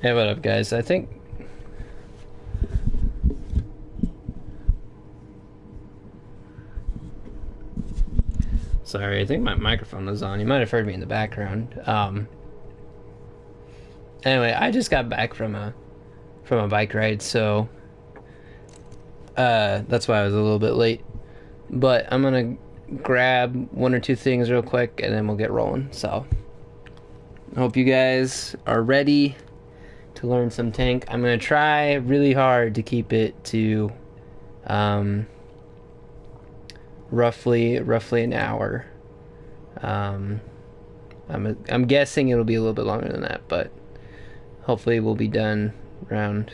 Hey, what up, guys? Sorry, I think my microphone was on. You might have heard me in the background. Anyway, I just got back from a bike ride, so that's why I was a little bit late. But I'm gonna grab one or two things real quick, and then we'll get rolling. So, I hope you guys are ready to learn some tank. I'm gonna try really hard to keep it to roughly an hour. I'm guessing it'll be a little bit longer than that, but hopefully we'll be done around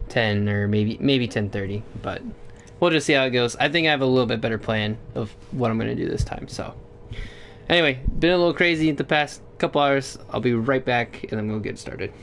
10 or maybe 10:30. But we'll just see how it goes. I think I have a little bit better plan of what I'm gonna do this time. So anyway, been a little crazy the past couple hours. I'll be right back, and then we'll get started.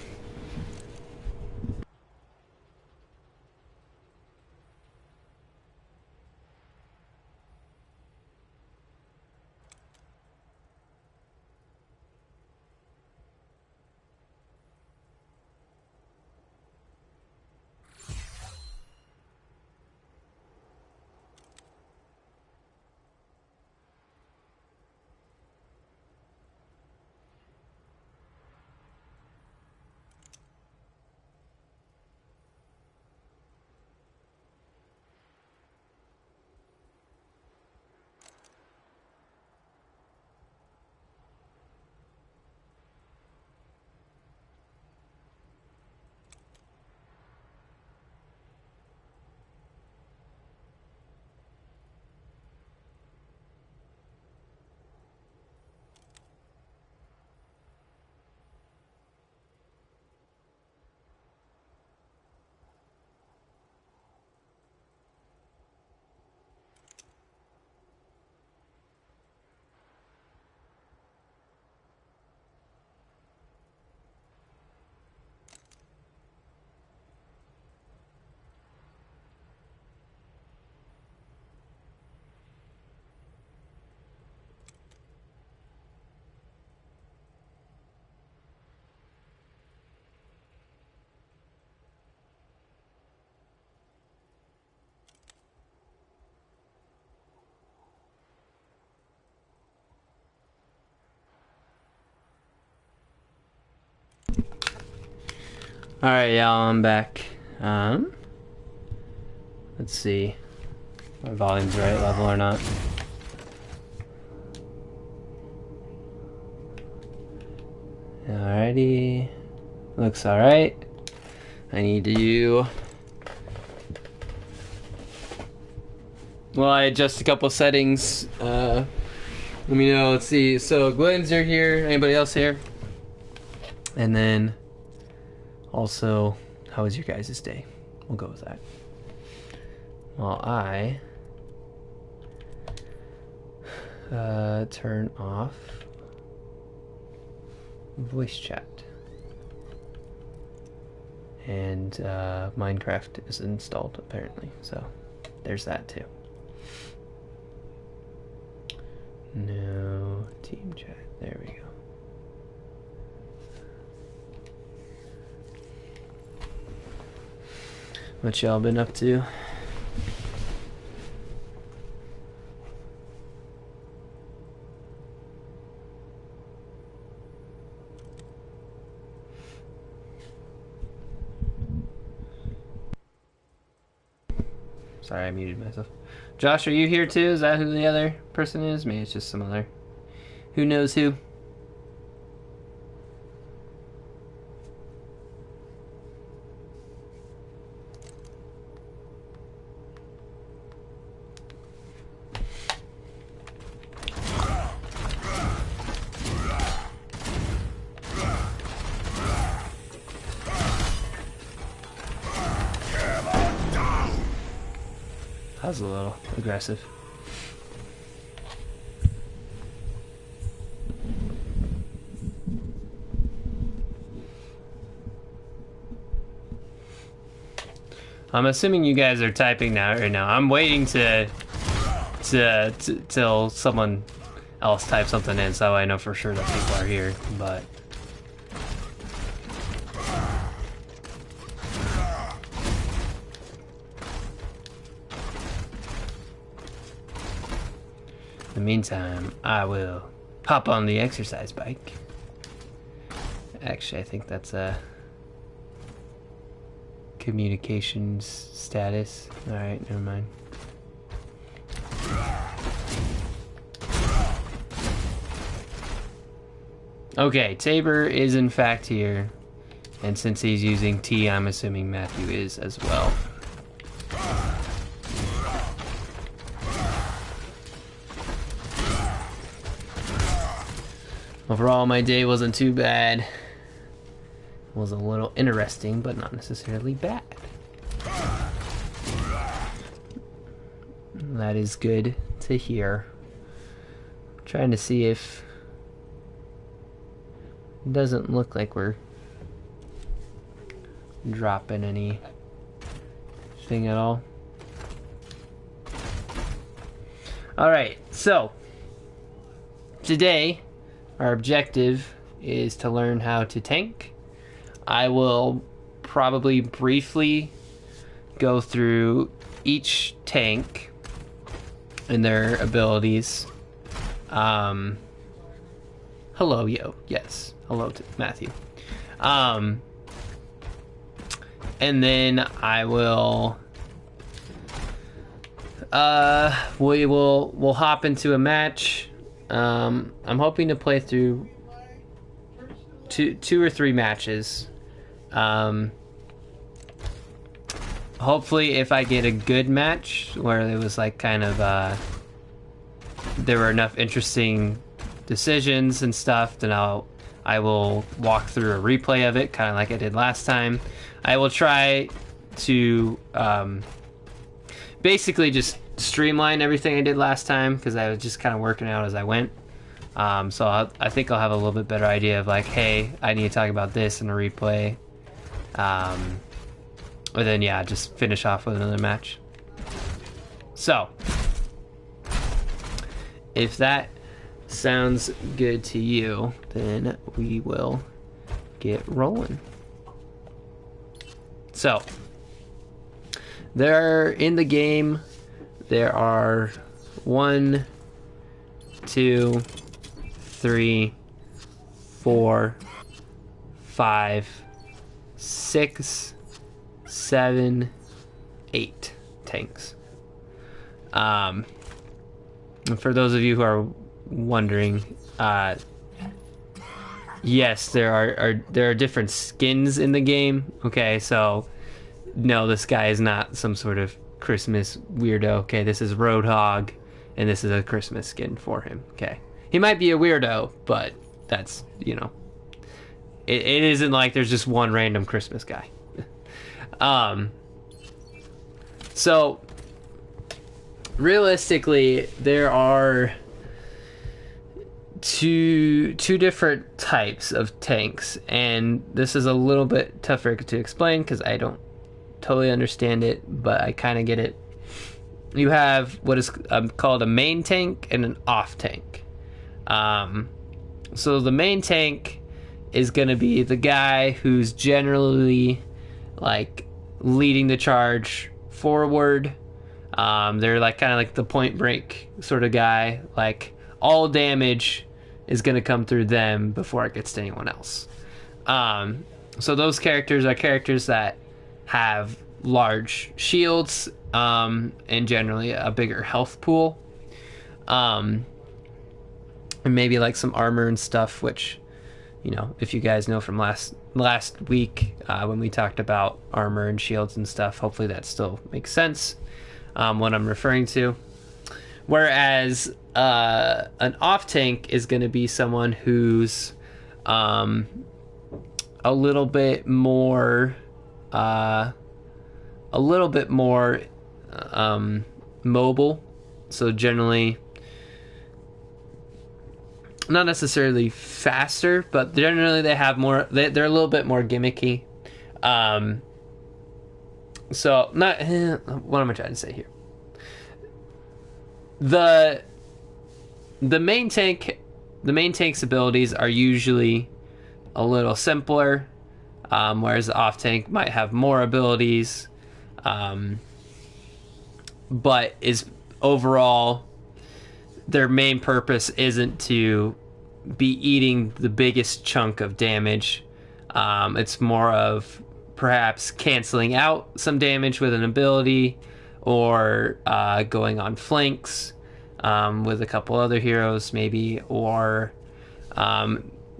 Alright, y'all, I'm back. Let's see. My volume's the right level or not. Alrighty. Looks alright. I need to... Well, I adjust a couple settings. Let me know. Let's see. So, Glenn's are here. Anybody else here? And then... Also, how was your guys' day? We'll go with that. While I turn off voice chat. And Minecraft is installed apparently, so there's that too. No team chat. There we go. What y'all been up to? Sorry, I muted myself. Josh, are you here too? Is that who the other person is? Maybe it's just some other... Who knows who? That was a little aggressive. I'm assuming you guys are typing now right now. I'm waiting till someone else types something in, so I know for sure that people are here. But In the meantime, I will hop on the exercise bike. Actually, I think that's a communications status. Alright, never mind. Okay, Tabor is in fact here. And since he's using T, I'm assuming Matthew is as well. Overall, my day wasn't too bad. It was a little interesting, but not necessarily bad. That is good to hear. I'm trying to see if it doesn't look like we're dropping anything at all. Alright, so today our objective is to learn how to tank. I will probably briefly go through each tank and their abilities. Hello, yo. Yes. Hello to Matthew. And then I will we'll hop into a match. I'm hoping to play through two or three matches. Hopefully if I get a good match where it was like kind of there were enough interesting decisions and stuff, then I will walk through a replay of it, kind of like I did last time. I will try to basically just streamline everything I did last time, because I was just kind of working out as I went. So I think I'll have a little bit better idea of like, hey, I need to talk about this in a replay. Or then, yeah, just finish off with another match. So, if that sounds good to you, then we will get rolling. So, in the game, there are 1, 2, 3, 4, 5, 6, 7, 8 tanks. And for those of you who are wondering, yes, there are different skins in the game. Okay, so no, this guy is not some sort of Christmas weirdo. Okay, this is Roadhog, and this is a Christmas skin for him. Okay, he might be a weirdo, but that's, you know, it isn't like there's just one random Christmas guy. So realistically, there are two different types of tanks, and this is a little bit tougher to explain because I don't totally understand it, but I kind of get it. You have what is called a main tank and an off tank. So the main tank is going to be the guy who's generally like leading the charge forward. They're like kind of like the point break sort of guy. Like all damage is going to come through them before it gets to anyone else. So those characters are characters that have large shields and generally a bigger health pool. And maybe like some armor and stuff, which, you know, if you guys know from last week when we talked about armor and shields and stuff, hopefully that still makes sense, what I'm referring to. Whereas an off tank is going to be someone who's a little bit more mobile. So generally, not necessarily faster, but generally they have more. They're a little bit more gimmicky. So not. What am I trying to say here? The main tank's abilities are usually a little simpler, whereas the off tank might have more abilities, but is overall their main purpose isn't to be eating the biggest chunk of damage. It's more of perhaps canceling out some damage with an ability, or going on flanks with a couple other heroes maybe, or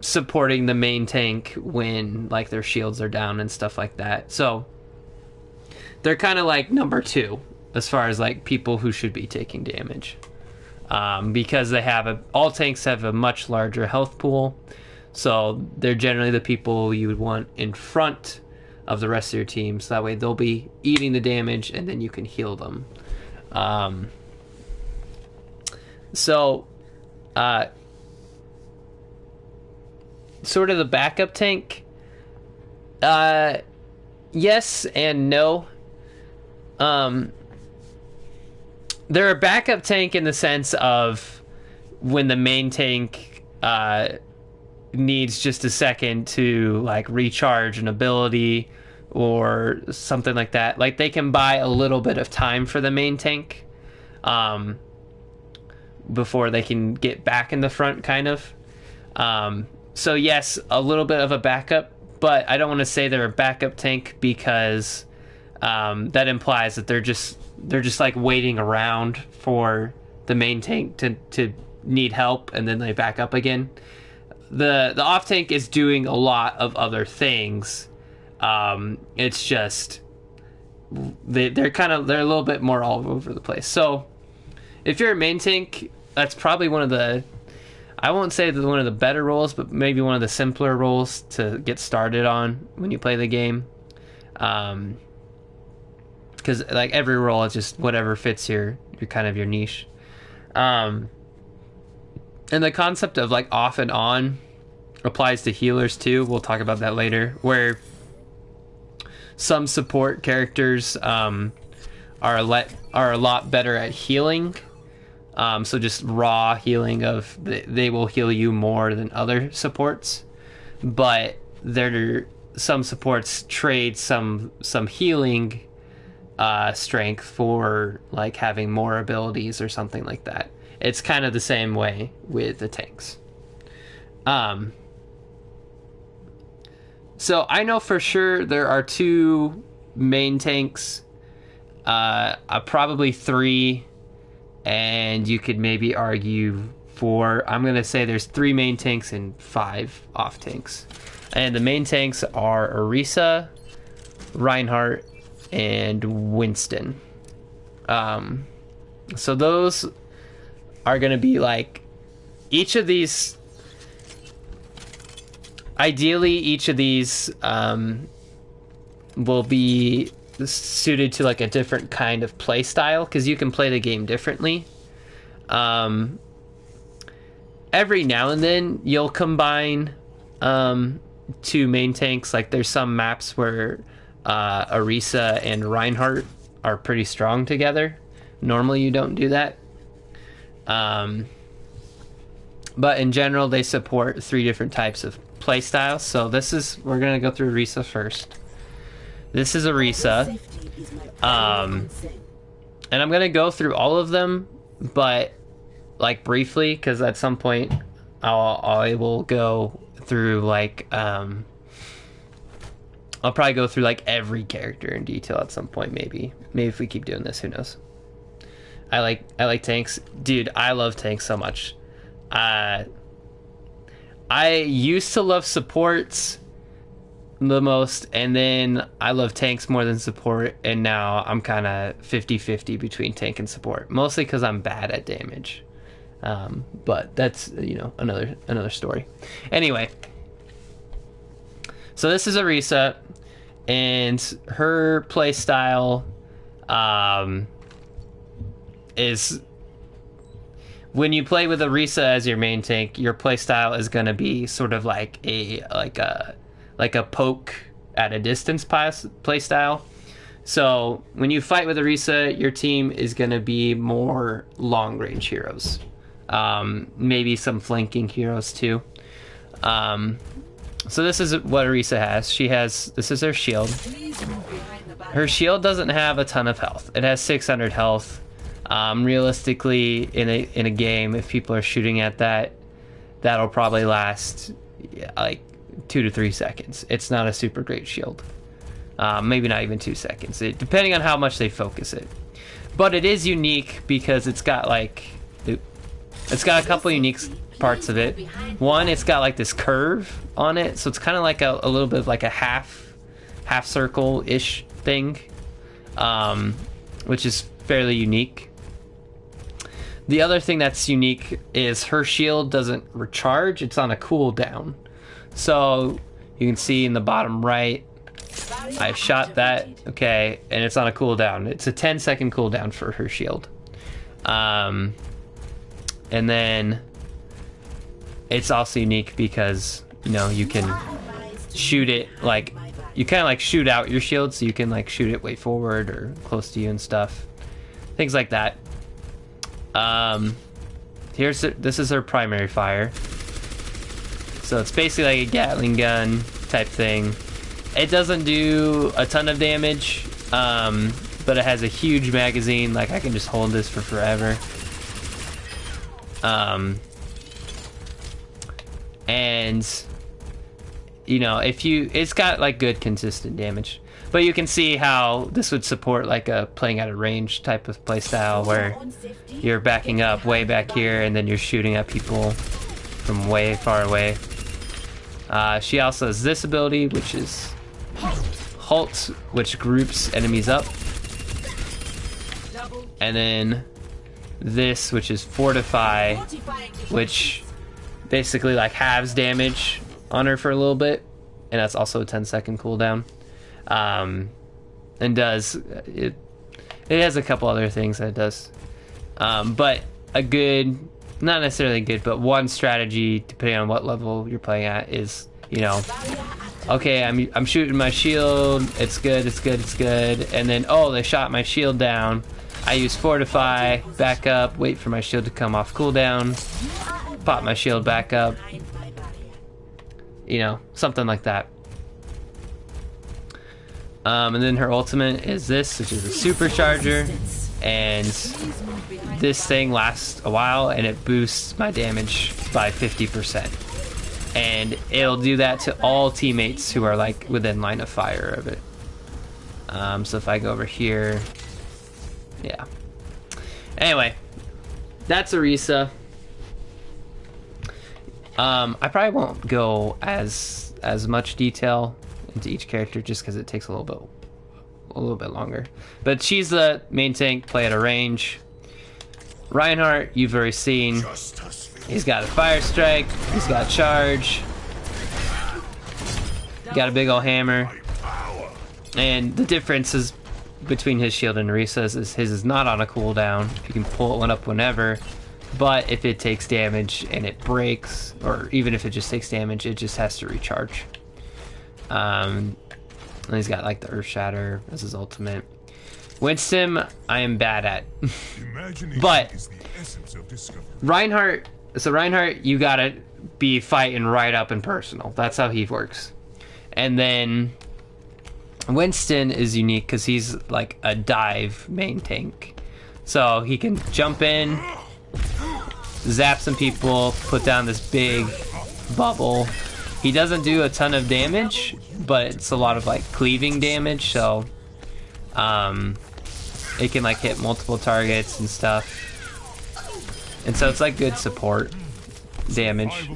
supporting the main tank when like their shields are down and stuff like that. So they're kind of like number 2 as far as like people who should be taking damage, because they have all tanks have a much larger health pool, so they're generally the people you would want in front of the rest of your team, so that way they'll be eating the damage and then you can heal them. Sort of the backup tank, yes and no. They're a backup tank in the sense of when the main tank needs just a second to like recharge an ability or something like that. Like they can buy a little bit of time for the main tank before they can get back in the front, kind of. So yes, a little bit of a backup, but I don't want to say they're a backup tank because that implies that they're just like waiting around for the main tank to need help and then they back up again. The off tank is doing a lot of other things. It's just they're a little bit more all over the place. So if you're a main tank, that's probably one of the, I won't say one of the better roles, but maybe one of the simpler roles to get started on when you play the game. Because like every role is just whatever fits your kind of your niche. And the concept of like off and on applies to healers too. We'll talk about that later, where some support characters are a lot better at healing. So just raw healing of they will heal you more than other supports, but some supports trade some healing strength for like having more abilities or something like that. It's kind of the same way with the tanks. So I know for sure there are 2 main tanks, probably 3, and you could maybe argue 4. I'm going to say there's 3 main tanks and 5 off tanks. And the main tanks are Orisa, Reinhardt, and Winston. So those are going to be like each of these. Ideally, each of these will be suited to like a different kind of play style, because you can play the game differently. Every now and then you'll combine 2 main tanks. Like there's some maps where Orisa and Reinhardt are pretty strong together. Normally you don't do that. But in general they support 3 different types of play styles. So we're gonna go through Orisa first. This is Orisa. And I'm gonna go through all of them, but like briefly, because at some point I will go through like I'll probably go through like every character in detail at some point. Maybe if we keep doing this, who knows. I like tanks, dude. I love tanks so much. I used to love supports the most, and then I love tanks more than support, and now I'm kind of 50-50 between tank and support, mostly because I'm bad at damage. But that's, another story. Anyway, so this is Orisa, and her play style is, when you play with Orisa as your main tank, your playstyle is going to be sort of like a poke at a distance playstyle. So when you fight with Orisa, your team is going to be more long range heroes, maybe some flanking heroes too. So this is what Orisa has. This is her shield. Her shield doesn't have a ton of health. It has 600 health. Realistically, in a game, if people are shooting at that, that'll probably last like 2 to 3 seconds. It's not a super great shield. Maybe not even 2 seconds, depending on how much they focus it. But it is unique because it's got like, it's got a couple unique parts of it. One, it's got like this curve on it, so it's kind of like a little bit of like a half circle-ish thing, which is fairly unique. The other thing that's unique is her shield doesn't recharge, it's on a cooldown. So you can see in the bottom right, I shot that, okay, and it's on a cooldown. It's a 10-second cooldown for her shield. And then it's also unique because, you know, you can shoot it, like, you kind of like shoot out your shield, so you can like shoot it way forward or close to you and stuff. Things like that. This is her primary fire. So it's basically like a Gatling gun type thing. It doesn't do a ton of damage, but it has a huge magazine. Like, I can just hold this for forever. And you know, it's got like good consistent damage. But you can see how this would support like a playing at a range type of playstyle where you're backing up way back here and then you're shooting at people from way far away. She also has this ability, which is Halt, which groups enemies up. And then this, which is Fortify, which basically like halves damage on her for a little bit. And that's also a 10-second cooldown. And does it has a couple other things that it does, but a good, not necessarily good, but one strategy depending on what level you're playing at is, you know, okay, I'm shooting my shield, it's good, and then, oh, they shot my shield down, I use Fortify, back up, wait for my shield to come off cooldown, pop my shield back up, you know, something like that. And then her ultimate is this, which is a supercharger, and this thing lasts a while and it boosts my damage by 50%. And it'll do that to all teammates who are like within line of fire of it. So if I go over here, yeah. Anyway, that's Orisa. I probably won't go as much detail into each character just because it takes a little bit longer. But she's the main tank, play at a range. Reinhardt, you've already seen. He's got a fire strike, he's got charge, got a big old hammer. And the difference is between his shield and Orisa's is his is not on a cooldown. You can pull one up whenever, but if it takes damage and it breaks, or even if it just takes damage, it just has to recharge. And he's got like the Earth Shatter as his ultimate. Winston, I am bad at. But Reinhardt, you gotta be fighting right up and personal. That's how he works. And then Winston is unique because he's like a dive main tank. So he can jump in, zap some people, put down this big bubble. He doesn't do a ton of damage, but it's a lot of like cleaving damage, so it can like hit multiple targets and stuff. And so it's like good support damage.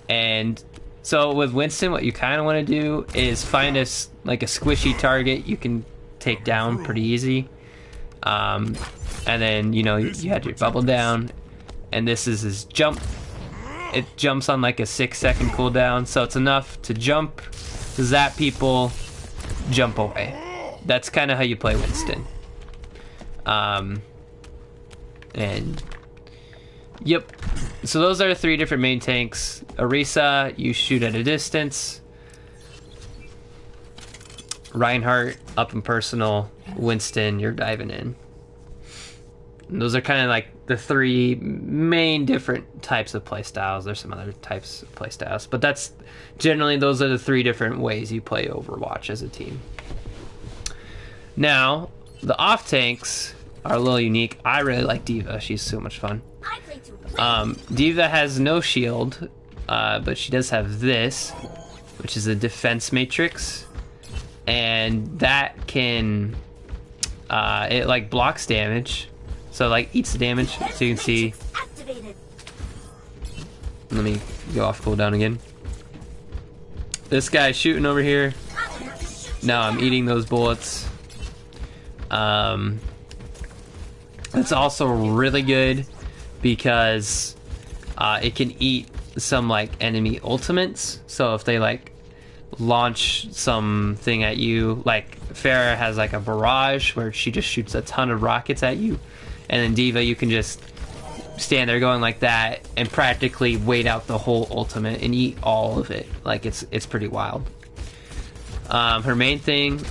And so with Winston, what you kind of want to do is find like a squishy target you can take down pretty easy. And then, you know, you had your bubble down, and this is his jump. It jumps on like a 6-second cooldown, so it's enough to jump, zap people, jump away. That's kind of how you play Winston. And yep. So those are 3 different main tanks. Orisa, you shoot at a distance. Reinhardt, up and personal. Winston, you're diving in. And those are kind of like the 3 main different types of playstyles. There's some other types of playstyles, but that's generally, those are the 3 different ways you play Overwatch as a team. Now, the off tanks are a little unique. I really like D.Va. She's so much fun. D.Va has no shield, but she does have this, which is a defense matrix, and that can it like blocks damage, so like eats the damage. So you can see. Let me go off cooldown again. This guy's shooting over here. Now I'm eating those bullets. It's also really good because it can eat some like enemy ultimates. So if they like launch something at you, like Pharah has like a barrage where she just shoots a ton of rockets at you, and then D.Va, you can just stand there going like that and practically wait out the whole ultimate and eat all of it. Like it's pretty wild. Her main thing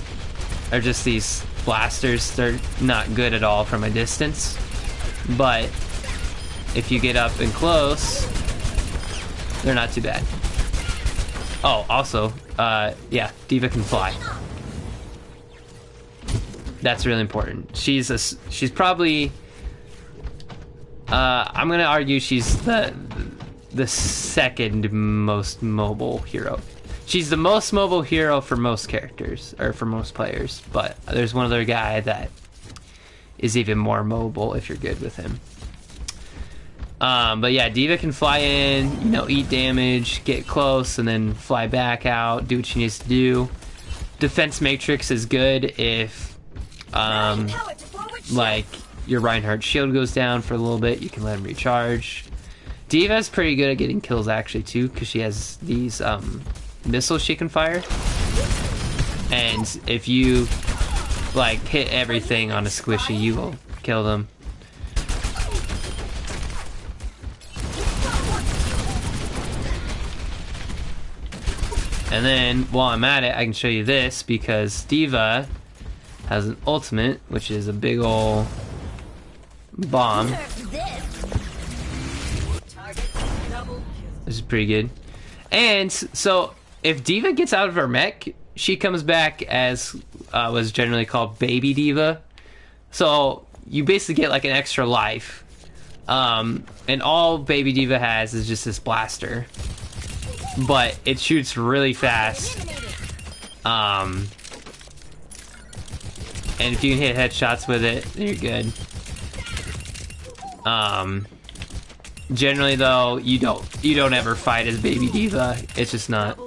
are just these blasters. They're not good at all from a distance, but if you get up and close, they're not too bad. Oh, also, yeah, D.Va can fly. That's really important. She's probably I'm gonna argue she's the second most mobile hero. She's the most mobile hero for most characters, or for most players, but there's one other guy that is even more mobile if you're good with him. But yeah, D.Va can fly in, you know, eat damage, get close, and then fly back out, do what she needs to do. Defense Matrix is good if, like, your Reinhardt shield goes down for a little bit, you can let him recharge. D.Va's pretty good at getting kills, actually, too, because she has these, missiles she can fire. And if you, like, hit everything on a squishy, you will kill them. And then, while I'm at it, I can show you this, because D.Va has an ultimate, which is a big ol' bomb. This is pretty good. And so, if D.Va gets out of her mech, she comes back as was generally called Baby D.Va. So, you basically get like an extra life. And all Baby D.Va has is just this blaster. But it shoots really fast. And if you can hit headshots with it, then you're good. Generally though, you don't ever fight as Baby D.Va. It's just not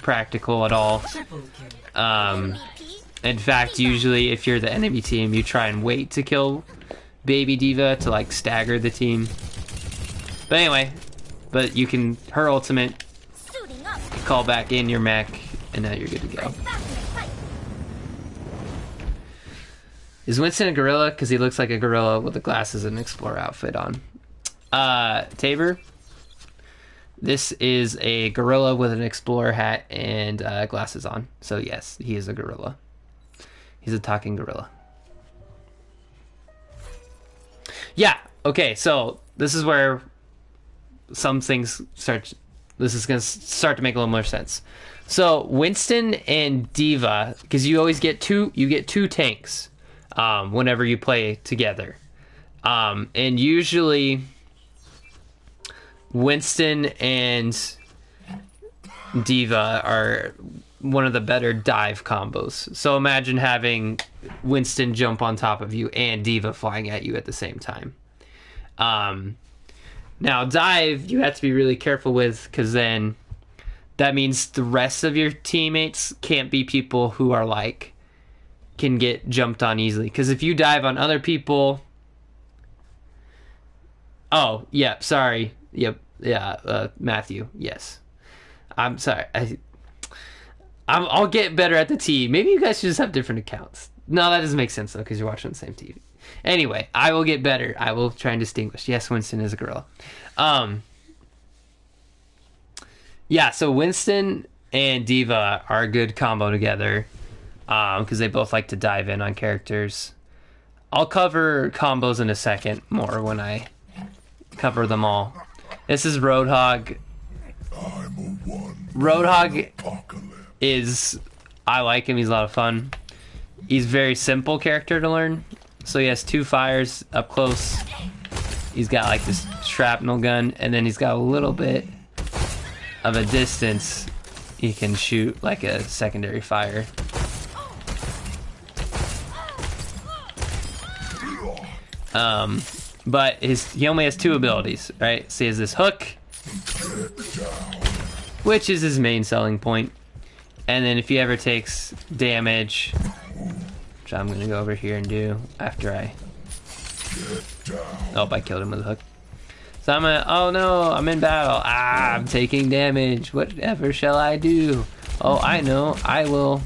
practical at all. In fact, usually if you're the enemy team, you try and wait to kill Baby D.Va to like stagger the team. But anyway, you can, her ultimate, call back in your mech, and now you're good to go. Is Winston a gorilla? Because he looks like a gorilla with the glasses and explorer outfit on. Tabor, this is a gorilla with an explorer hat and glasses on. So yes, he is a gorilla. He's a talking gorilla. Yeah, okay, so this is where some things start. This is going to start to make a little more sense. So Winston and D.Va, because you always get two tanks whenever you play together. And usually Winston and D.Va are one of the better dive combos. So imagine having Winston jump on top of you and D.Va flying at you at the same time. Now, dive, you have to be really careful with, because then that means the rest of your teammates can't be people who are, like, can get jumped on easily. Because if you dive on other people... Oh, yeah, sorry. Yep, yeah, Matthew, yes. I'm sorry. I'll get better at the T. Maybe you guys should just have different accounts. No, that doesn't make sense, though, because you're watching the same TV. Anyway, I will get better. I will try and distinguish. Yes, Winston is a gorilla. Yeah, so Winston and D.Va are a good combo together because they both like to dive in on characters. I'll cover combos in a second more when I cover them all. This is Roadhog. Roadhog is... I like him. He's a lot of fun. he's very simple character to learn. So he has 2 fires up close. He's got like this shrapnel gun, and then he's got a little bit of a distance. He can shoot like a secondary fire. But he only has 2 abilities, right? So he has this hook, which is his main selling point. And then if he ever takes damage, which I'm gonna go over here and do after I... Oh, I killed him with a hook. So I'm gonna... Oh no, I'm in battle. Ah, I'm taking damage. Whatever shall I do? Oh, I know. I will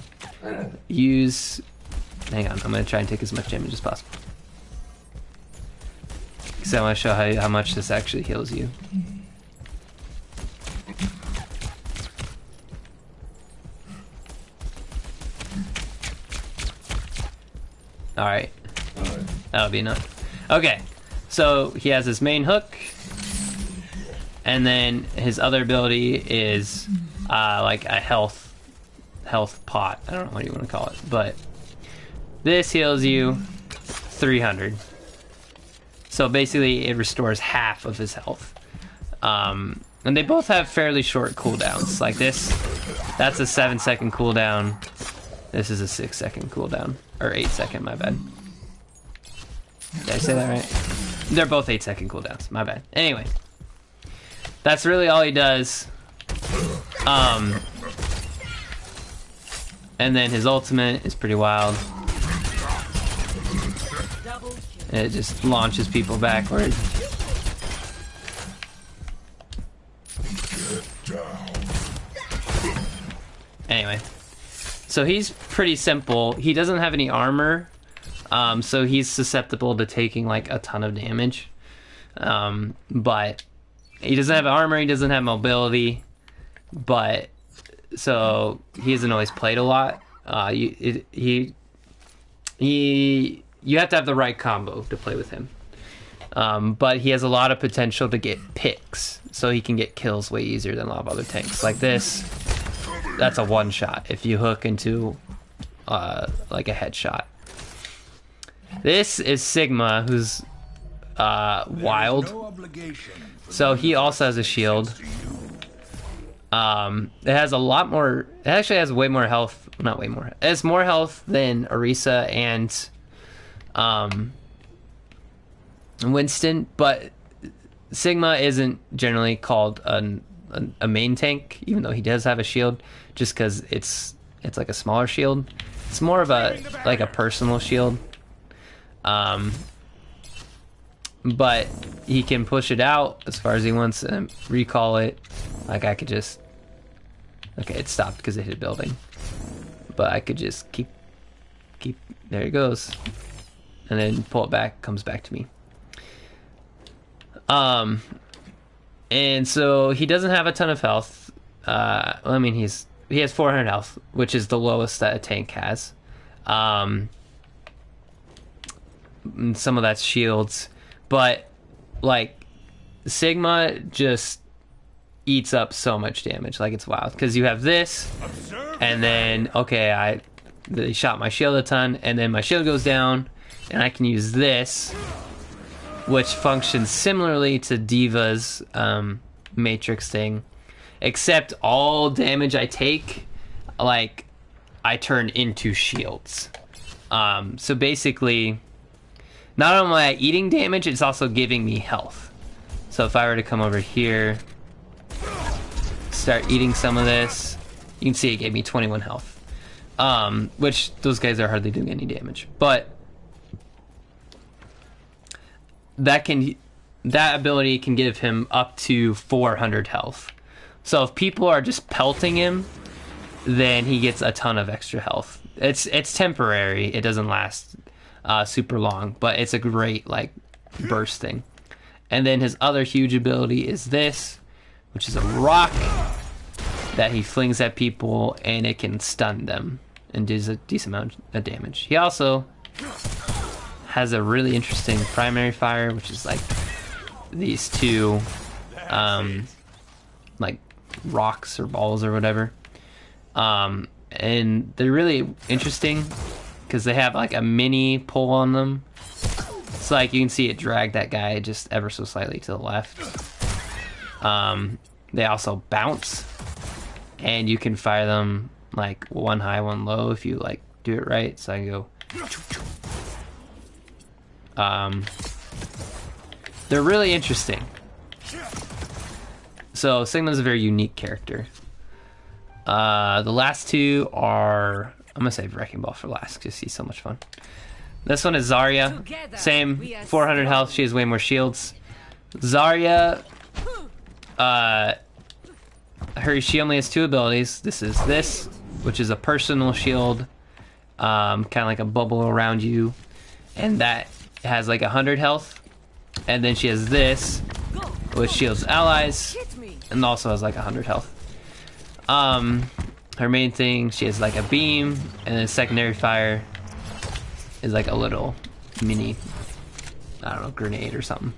use... Hang on, I'm gonna try and take as much damage as possible. Because I want to show how much this actually heals you. Alright. That'll be enough. Okay. So he has his main hook. And then his other ability is like a health pot. I don't know what you want to call it. But this heals you 300. So basically it restores half of his health. And they both have fairly short cooldowns. Like this, that's a 7-second cooldown. This is a 6-second cooldown. Or 8-second, my bad. Did I say that right? They're both 8-second cooldowns, my bad. Anyway. That's really all he does. And then his ultimate is pretty wild. It just launches people backward. Anyway. So he's pretty simple. He doesn't have any armor. So he's susceptible to taking like a ton of damage. But he doesn't have armor, he doesn't have mobility. But so he hasn't always played a lot. You have to have the right combo to play with him. But he has a lot of potential to get picks, so he can get kills way easier than a lot of other tanks. Like this, that's a one-shot if you hook into like a headshot. This is Sigma, who's wild. So he also has a shield. It has a lot more... It actually has way more health. Not way more. It has more health than Orisa and Winston, but Sigma isn't generally called a main tank, even though he does have a shield, just because it's like a smaller shield. It's more of a like a personal shield. But he can push it out as far as he wants and recall it. Like I could just... Okay, it stopped because it hit a building. But I could just keep... There it goes. And then pull it back, comes back to me. And so he doesn't have a ton of health. I mean, he has 400 health, which is the lowest that a tank has. And some of that's shields. But, like, Sigma just eats up so much damage. Like, it's wild. Because you have this, and then, okay, they shot my shield a ton, and then my shield goes down, and I can use this, which functions similarly to Diva's Matrix thing. Except all damage I take, like, I turn into shields. So basically... Not only am I eating damage, it's also giving me health. So if I were to come over here, start eating some of this, you can see it gave me 21 health. Which, those guys are hardly doing any damage. But, that ability can give him up to 400 health. So if people are just pelting him, then he gets a ton of extra health. It's temporary, it doesn't last... super long, but it's a great like burst thing. And then his other huge ability is this, which is a rock that he flings at people and it can stun them and does a decent amount of damage. He also has a really interesting primary fire, which is like these two like rocks or balls or whatever, and they're really interesting because they have like a mini pull on them. So like you can see it drag that guy just ever so slightly to the left. They also bounce, and you can fire them like one high, one low if you like do it right. So I can go. They're really interesting. So Sigma's a very unique character. The last two are, I'm gonna save Wrecking Ball for last because he's so much fun. This one is Zarya. Same, 400 health. She has way more shields. Zarya, she only has 2 abilities. This is this, which is a personal shield, kind of like a bubble around you, and that has like 100 health. And then she has this, which shields allies, and also has like 100 health. Her main thing, she has like a beam, and then secondary fire is like a little mini, I don't know, grenade or something.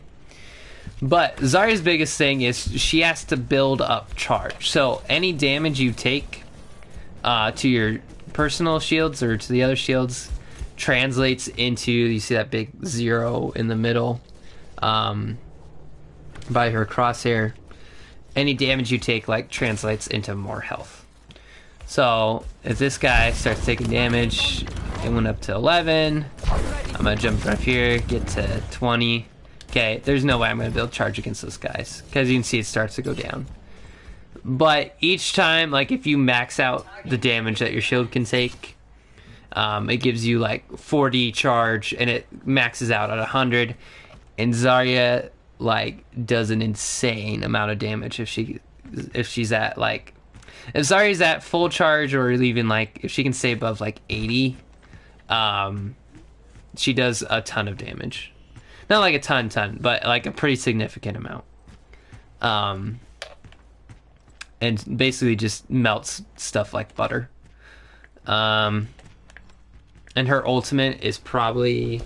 But Zarya's biggest thing is she has to build up charge. So any damage you take to your personal shields or to the other shields translates into, you see that big 0 in the middle by her crosshair. Any damage you take like translates into more health. So if this guy starts taking damage, it went up to 11. I'm gonna jump right here, get to 20. Okay, there's no way I'm gonna be able to charge against those guys because you can see it starts to go down. But each time, like if you max out the damage that your shield can take, it gives you like 40 charge, and it maxes out at 100. And Zarya like does an insane amount of damage if she's at like, if Zarya's at full charge, or even like if she can stay above like 80, she does a ton of damage. Not like a ton, but like a pretty significant amount. And basically just melts stuff like butter. And her ultimate is probably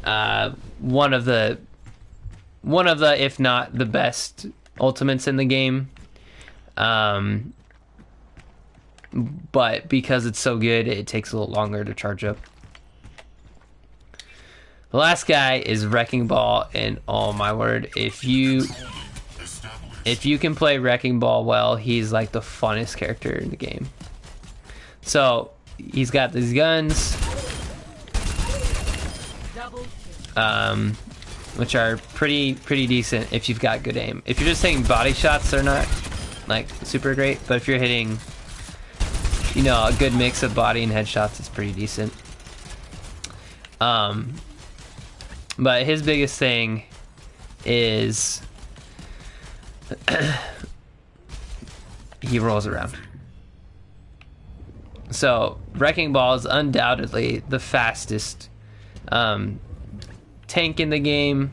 one of the, if not the best ultimates in the game. But because it's so good, it takes a little longer to charge up. The last guy is Wrecking Ball, and oh my word, if you can play Wrecking Ball well, he's like the funnest character in the game. So he's got these guns, which are pretty decent if you've got good aim. If you're just taking body shots, they're not like super great, but if you're hitting, you know, a good mix of body and headshots, it's pretty decent. But his biggest thing is he rolls around. So Wrecking Ball is undoubtedly the fastest tank in the game,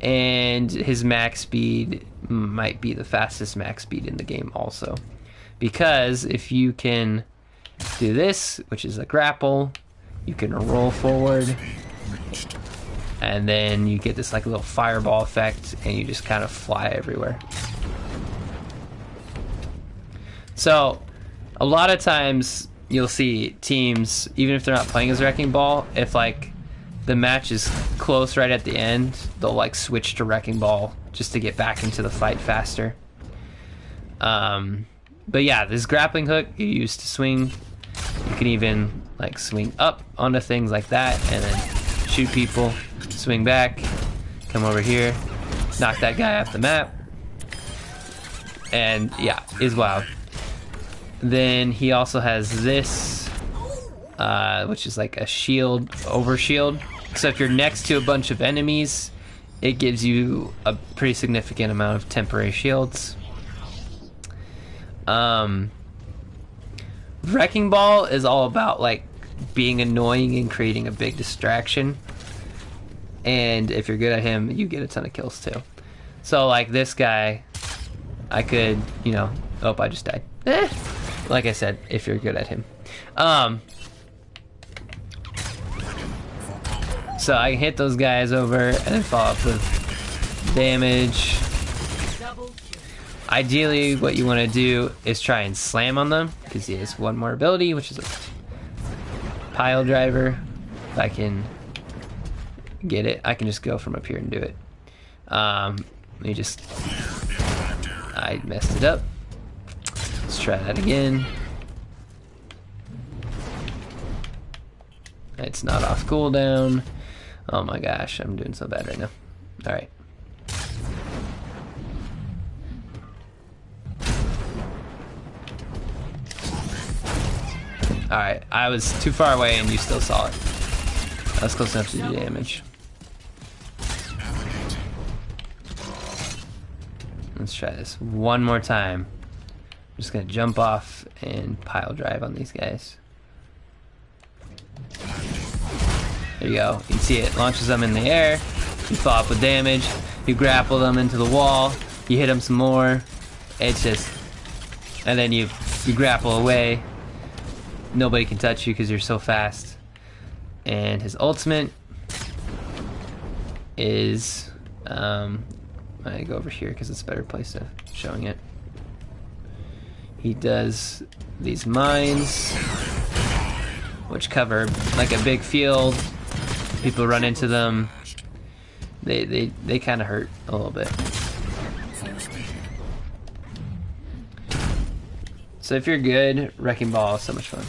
and his max speed might be the fastest max speed in the game also. Because if you can do this, which is a grapple, you can roll forward, and then you get this like little fireball effect, and you just kind of fly everywhere. So a lot of times you'll see teams, even if they're not playing as Wrecking Ball, if like the match is close right at the end, they'll like switch to Wrecking Ball just to get back into the fight faster. But yeah, this grappling hook you use to swing. You can even like swing up onto things like that and then shoot people, swing back, come over here, knock that guy off the map, and yeah, is wild. Then he also has this, which is like a shield, over shield. So if you're next to a bunch of enemies, it gives you a pretty significant amount of temporary shields. Wrecking Ball is all about like being annoying and creating a big distraction, and if you're good at him, you get a ton of kills too. So like this guy, I could, you know, oh, I just died. Like I said, if you're good at him. So I can hit those guys over and then follow up with damage. Ideally, what you want to do is try and slam on them, because he has one more ability, which is pile driver. If I can get it, I can just go from up here and do it. Let me just... I messed it up. Let's try that again. It's not off cooldown. Oh my gosh, I'm doing so bad right now. Alright. Alright, I was too far away and you still saw it. That's close enough to do damage. Let's try this one more time. I'm just gonna jump off and pile drive on these guys. There you go. You can see it launches them in the air. You follow up with damage. You grapple them into the wall. You hit them some more. It's just... And then you grapple away. Nobody can touch you because you're so fast. And his ultimate is... I go over here because it's a better place to showing it. He does these mines, which cover like a big field. People run into them. They kind of hurt a little bit. So if you're good, Wrecking Ball is so much fun.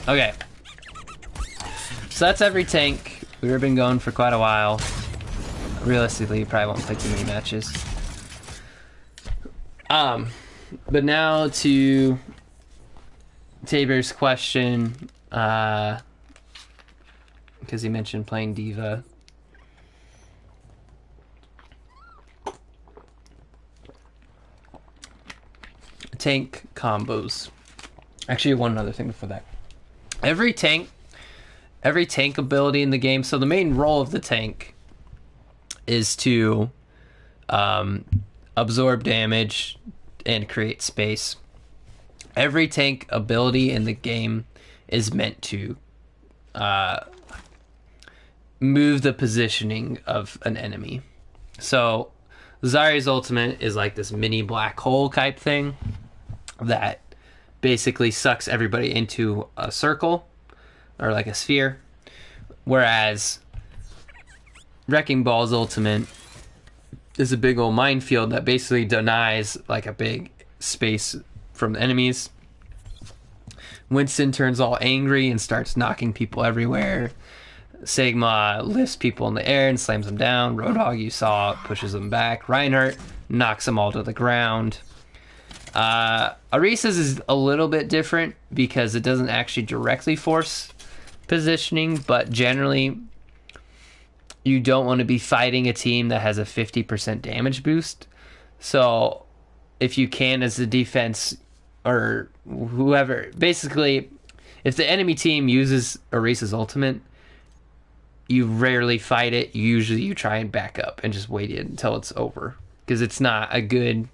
Okay. So that's every tank. We've been going for quite a while. Realistically, you probably won't play too many matches. But now to Tabor's question, because he mentioned playing Diva. Tank combos. Actually, one other thing before that. Every tank ability in the game, so the main role of the tank is to absorb damage and create space. Every tank ability in the game is meant to move the positioning of an enemy. So Zarya's ultimate is like this mini black hole type thing that basically sucks everybody into a circle or like a sphere, whereas Wrecking Ball's ultimate is a big old minefield that basically denies like a big space from the enemies. Winston turns all angry and starts knocking people everywhere. Sigma lifts people in the air and slams them down. Roadhog, you saw, pushes them back. Reinhardt knocks them all to the ground. Orisa's is a little bit different because it doesn't actually directly force positioning, but generally you don't want to be fighting a team that has a 50% damage boost. So if you can, as a defense or whoever, basically if the enemy team uses Orisa's ultimate, you rarely fight it. Usually you try and back up and just wait it until it's over, because it's not a good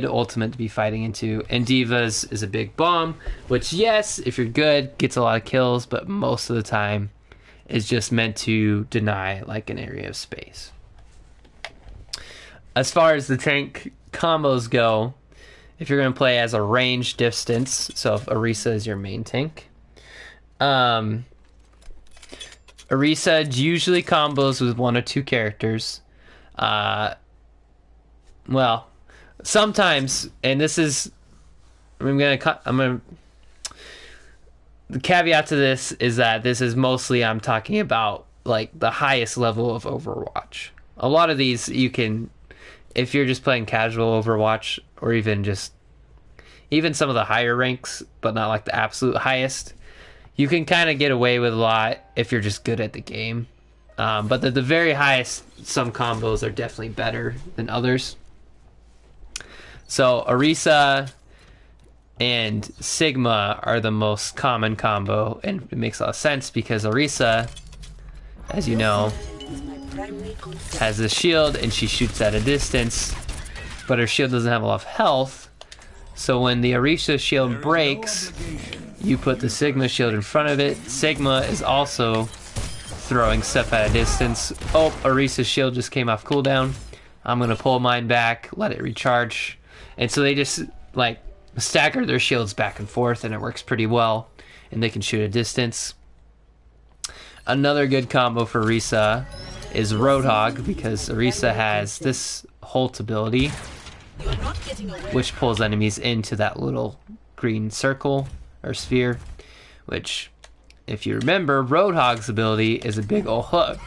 ultimate to be fighting into. And Diva's is a big bomb, which, yes, if you're good, gets a lot of kills, but most of the time is just meant to deny like an area of space. As far as the tank combos go, if you're going to play as a range distance, so if Orisa is your main tank, Orisa usually combos with one or two characters. Well, sometimes, and this is, the caveat to this is that this is mostly, I'm talking about like the highest level of Overwatch. A lot of these you can, if you're just playing casual Overwatch, or even some of the higher ranks, but not like the absolute highest, you can kind of get away with a lot if you're just good at the game. But the very highest, some combos are definitely better than others. So Orisa and Sigma are the most common combo, and it makes a lot of sense because Orisa, as you know, has a shield and she shoots at a distance, but her shield doesn't have a lot of health. So when the Orisa shield breaks, you put the Sigma shield in front of it. Sigma is also throwing stuff at a distance. Oh, Orisa's shield just came off cooldown. I'm gonna pull mine back, let it recharge. And so they just like stagger their shields back and forth, and it works pretty well. And they can shoot at distance. Another good combo for Orisa is Roadhog, because Orisa has this Holt ability, which pulls enemies into that little green circle or sphere, which, if you remember, Roadhog's ability is a big ol' hook.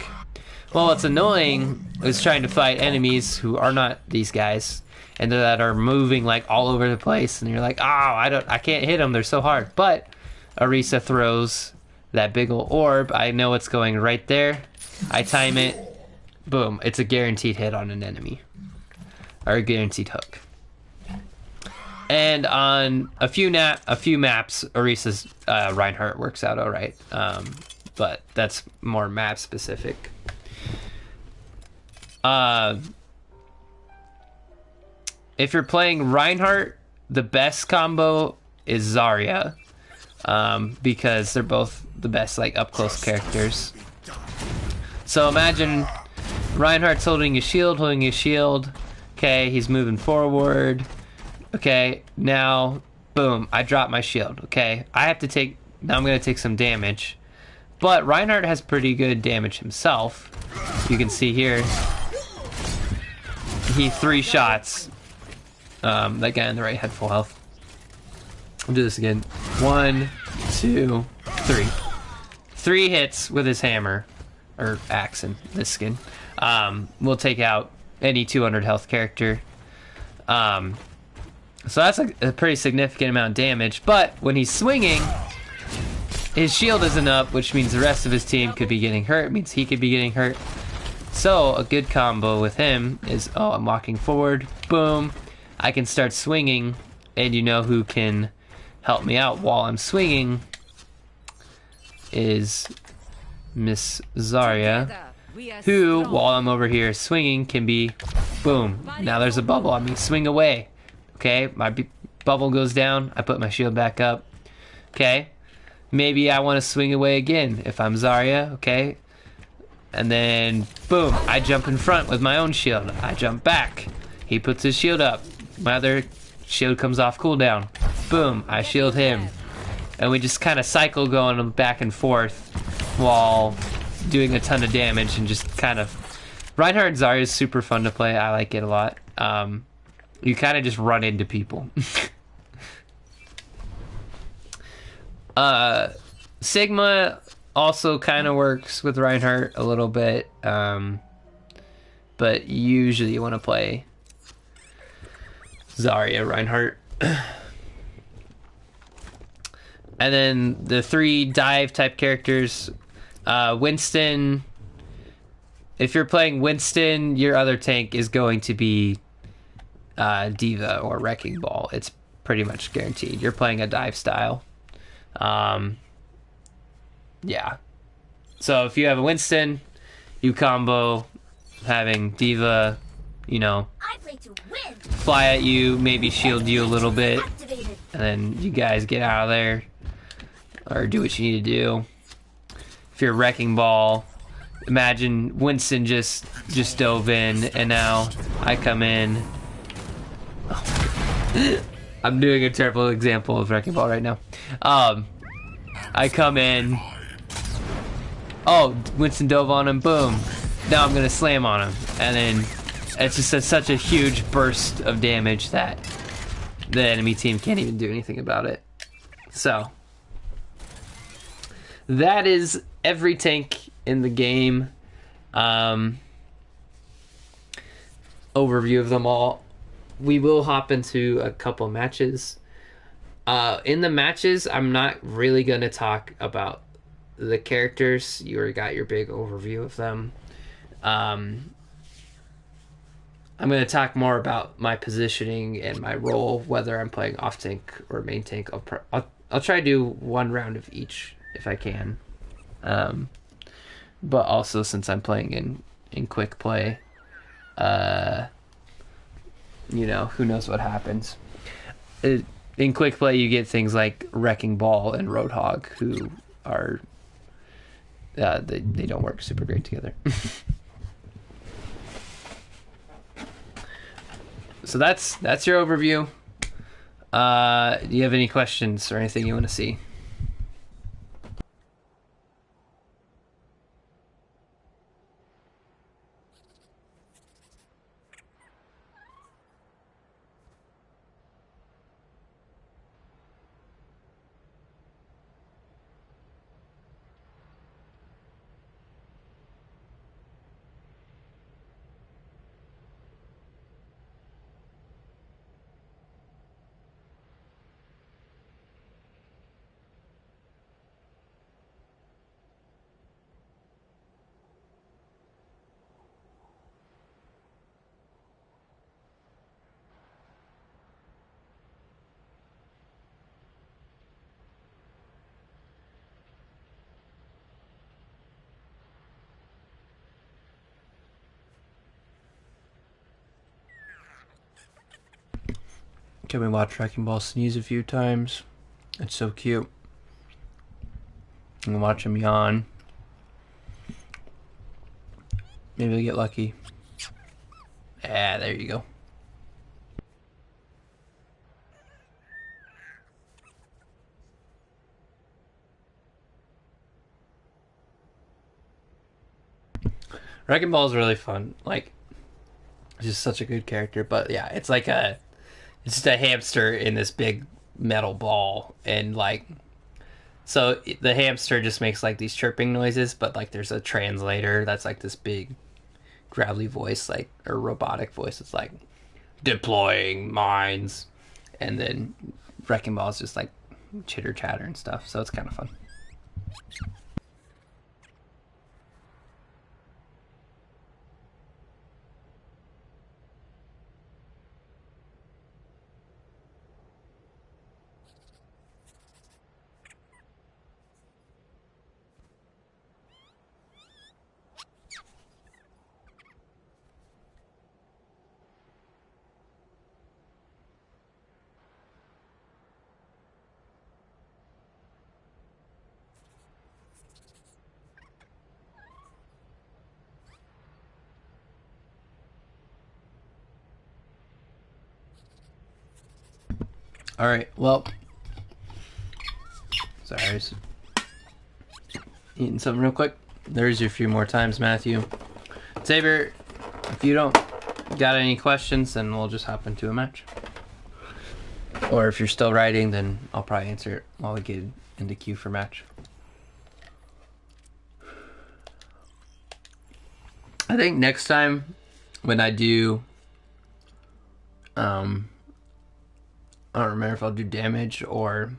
Well, what's annoying is trying to fight enemies who are not these guys, and that are moving like all over the place, and you're like, oh, I can't hit them, they're so hard. But Orisa throws that big ol' orb. I know it's going right there. I time it. Boom. It's a guaranteed hit on an enemy. Or a guaranteed hook. And on a few maps, Orisa's Reinhardt works out alright. But that's more map specific. If you're playing Reinhardt, the best combo is Zarya. Because they're both the best like up close characters. So imagine Reinhardt's holding his shield. Okay, he's moving forward. Okay, now boom, I drop my shield. Okay, now I'm gonna take some damage. But Reinhardt has pretty good damage himself. You can see here, he 3 shots. That guy on the right had full health. I'll do this again. 1, 2, 3. 3 hits with his hammer, or axe in this skin. Will take out any 200 health character. So that's a pretty significant amount of damage. But when he's swinging, his shield isn't up, which means the rest of his team could be getting hurt. It means he could be getting hurt. So a good combo with him is, oh, I'm walking forward. Boom. I can start swinging, and you know who can help me out while I'm swinging is Miss Zarya, who, while I'm over here swinging, can be, boom, now there's a bubble on me, swing away. Okay, my bubble goes down, I put my shield back up. Okay, maybe I want to swing away again if I'm Zarya, okay? And then, boom, I jump in front with my own shield. I jump back. He puts his shield up. My other shield comes off cooldown. Boom, I shield him. And we just kind of cycle going back and forth while doing a ton of damage and just kind of... Reinhardt and Zarya is super fun to play. I like it a lot. You kind of just run into people. Sigma also kind of works with Reinhardt a little bit. But usually you want to play Zarya, Reinhardt. And then the 3 dive type characters, Winston. If you're playing Winston, your other tank is going to be Diva or Wrecking Ball. It's pretty much guaranteed. You're playing a dive style. Yeah. So if you have a Winston, you combo having Diva, you know, fly at you, maybe shield you a little bit, and then you guys get out of there or do what you need to do. If you're Wrecking Ball, imagine Winston just dove in, and now I come in. Oh, I'm doing a terrible example of Wrecking Ball right now. I come in. Oh, Winston dove on him. Boom. Now I'm gonna slam on him, and then it's just such a huge burst of damage that the enemy team can't even do anything about it. So that is every tank in the game. Overview of them all. We will hop into a couple matches. In the matches, I'm not really going to talk about the characters. You already got your big overview of them. I'm going to talk more about my positioning and my role, whether I'm playing off tank or main tank. I'll try to do one round of each if I can. But also, since I'm playing in quick play, you know, who knows what happens. In quick play, you get things like Wrecking Ball and Roadhog, who are they don't work super great together. So that's your overview. Do you have any questions or anything you want to see? Can we watch Wrecking Ball sneeze a few times? It's so cute. And watch him yawn. Maybe we'll get lucky. Ah, there you go. Wrecking Ball is really fun. Like, it's just such a good character. But yeah, it's like it's just a hamster in this big metal ball, and like, so the hamster just makes like these chirping noises, but like there's a translator that's like this big gravelly voice, like, or robotic voice. It's like deploying mines, and then Wrecking Ball is just like chitter chatter and stuff. So it's kind of fun. All right, well, sorry, I was eating something real quick. There's your few more times, Matthew. Xavier, if you don't got any questions, then we'll just hop into a match. Or if you're still writing, then I'll probably answer it while we get into queue for match. I think next time when I do, I don't remember if I'll do damage or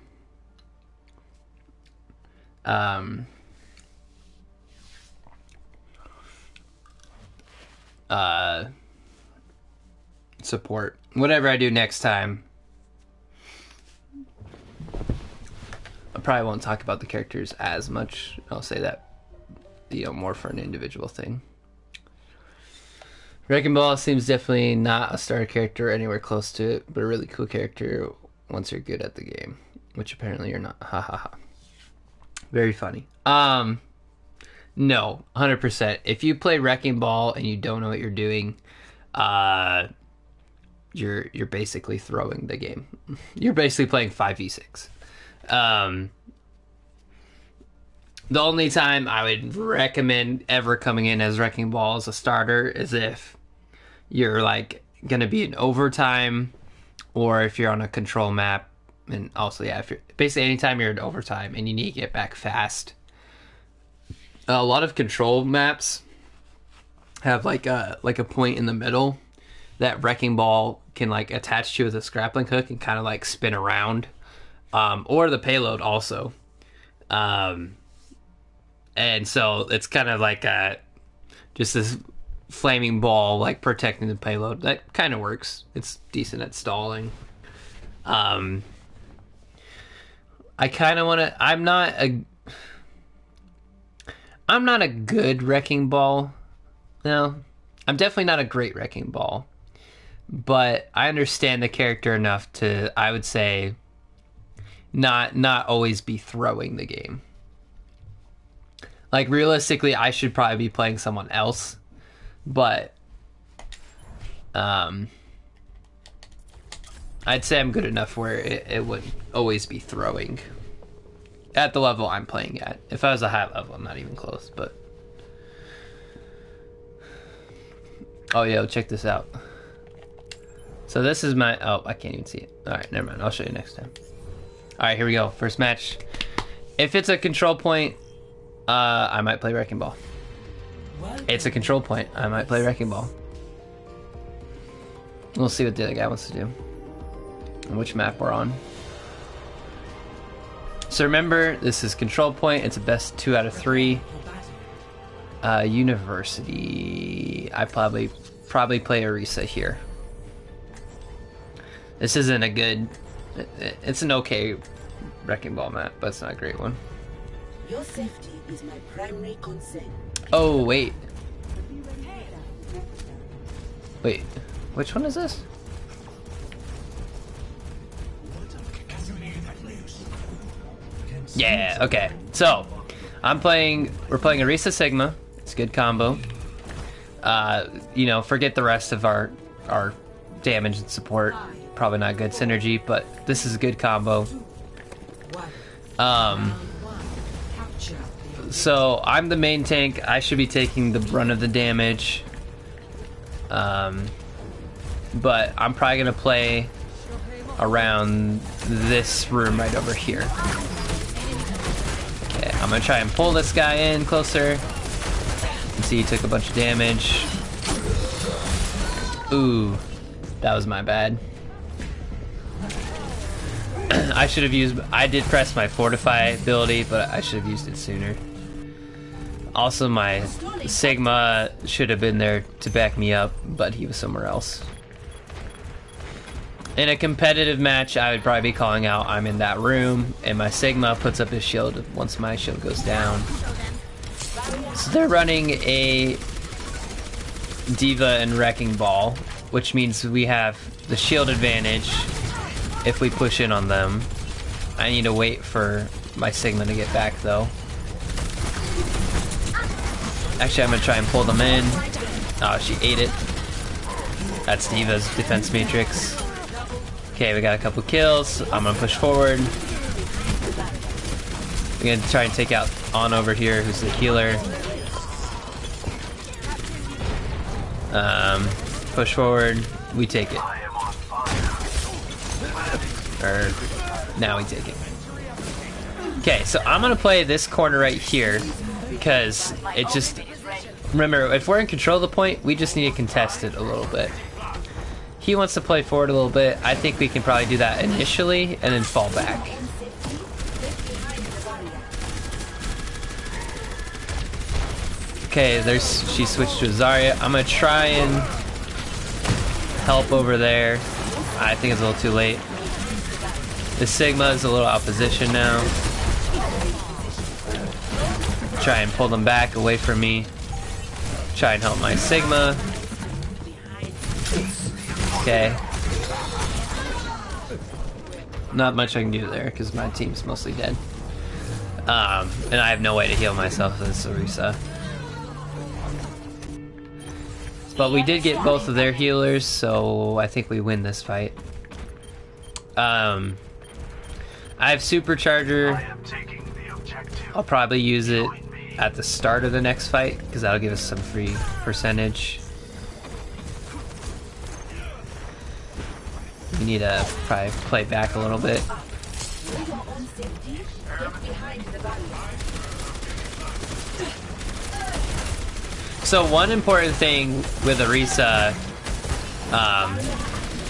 support. Whatever I do next time, I probably won't talk about the characters as much. I'll say that, more for an individual thing. Wrecking Ball seems definitely not a starter character anywhere close to it, but a really cool character once you're good at the game, which apparently you're not. Ha ha ha. Very funny. No, 100%. If you play Wrecking Ball and you don't know what you're doing, you're basically throwing the game. You're basically playing 5v6. The only time I would recommend ever coming in as Wrecking Ball as a starter is if you're like gonna be in overtime, or if you're on a control map, and also if you're basically anytime you're in overtime and you need to get back fast. A lot of control maps have like a point in the middle that Wrecking Ball can like attach to with a grappling hook and kind of like spin around, or the payload also. And so it's kind of like just this flaming ball like protecting the payload. That kind of works. It's decent at stalling. I kind of want to. I'm not a good Wrecking Ball. No, I'm definitely not a great Wrecking Ball. But I understand the character enough to, I would say, not always be throwing the game. Like, realistically, I should probably be playing someone else. But, I'd say I'm good enough where it would always be throwing. At the level I'm playing at. If I was a high level, I'm not even close, but... Oh, yo, check this out. So this is my... Oh, I can't even see it. Alright, never mind. I'll show you next time. Alright, here we go. First match. If it's a control point, I might play Wrecking Ball. It's a control point. I might play Wrecking Ball. We'll see what the other guy wants to do. And which map we're on. So remember, this is control point. It's a best 2 out of 3. University. I probably play Orisa here. This isn't a good... It's an okay Wrecking Ball map, but it's not a great one. Your safety is my primary concern. Oh, wait. Wait, which one is this? Yeah, okay. So, we're playing Orisa Sigma. It's a good combo. You know, forget the rest of our damage and support. Probably not good synergy, but this is a good combo. So, I'm the main tank. I should be taking the brunt of the damage. But I'm probably going to play around this room right over here. Okay, I'm going to try and pull this guy in closer. You can see he took a bunch of damage. Ooh, that was my bad. I did press my Fortify ability, but I should have used it sooner. Also, my Sigma should have been there to back me up, but he was somewhere else. In a competitive match, I would probably be calling out I'm in that room, and my Sigma puts up his shield once my shield goes down. So they're running a D.Va and Wrecking Ball, which means we have the shield advantage if we push in on them. I need to wait for my Sigma to get back, though. Actually, I'm going to try and pull them in. Oh, she ate it. That's D.Va's defense matrix. Okay, we got a couple kills. I'm going to push forward. I'm going to try and take out On over here, who's the healer. Push forward. We take it. Or, now we take it. Okay, so I'm going to play this corner right here. Because it just... Remember, if we're in control of the point, we just need to contest it a little bit. He wants to play forward a little bit. I think we can probably do that initially and then fall back. Okay, she switched to Zarya. I'm gonna try and help over there. I think it's a little too late. The Sigma is a little out of position now. Try and pull them back away from me. Try and help my Sigma. Okay. Not much I can do there because my team's mostly dead. And I have no way to heal myself as Orisa. But we did get both of their healers, so I think we win this fight. I have Supercharger. I'll probably use it at the start of the next fight because that'll give us some free percentage. We need to probably play back a little bit. So one important thing with Orisa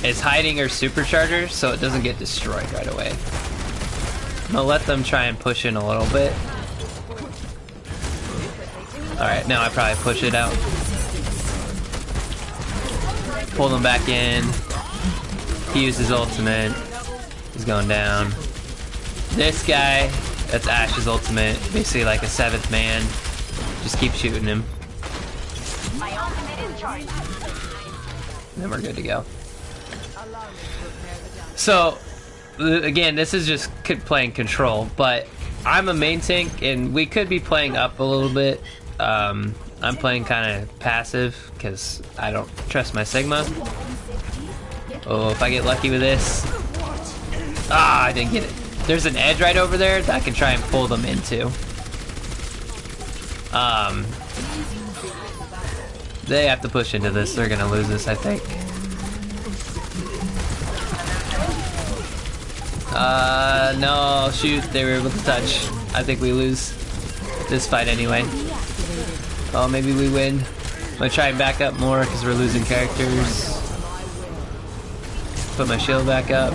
is hiding her supercharger so it doesn't get destroyed right away. I'm gonna let them try and push in a little bit. Alright, now I probably push it out. Pull them back in. He used his ultimate. He's going down. This guy, that's Ashe's ultimate. Basically like a 7th man. Just keep shooting him. Then we're good to go. So, again, this is just playing control, but I'm a main tank, and we could be playing up a little bit. I'm playing kind of passive because I don't trust my Sigma. Oh, if I get lucky with this. Ah, I didn't get it. There's an edge right over there that I can try and pull them into. They have to push into this. They're gonna lose this, I think. No, shoot. They were able to touch. I think we lose this fight anyway. Oh, maybe we win. I'm gonna try and back up more because we're losing characters. Put my shield back up.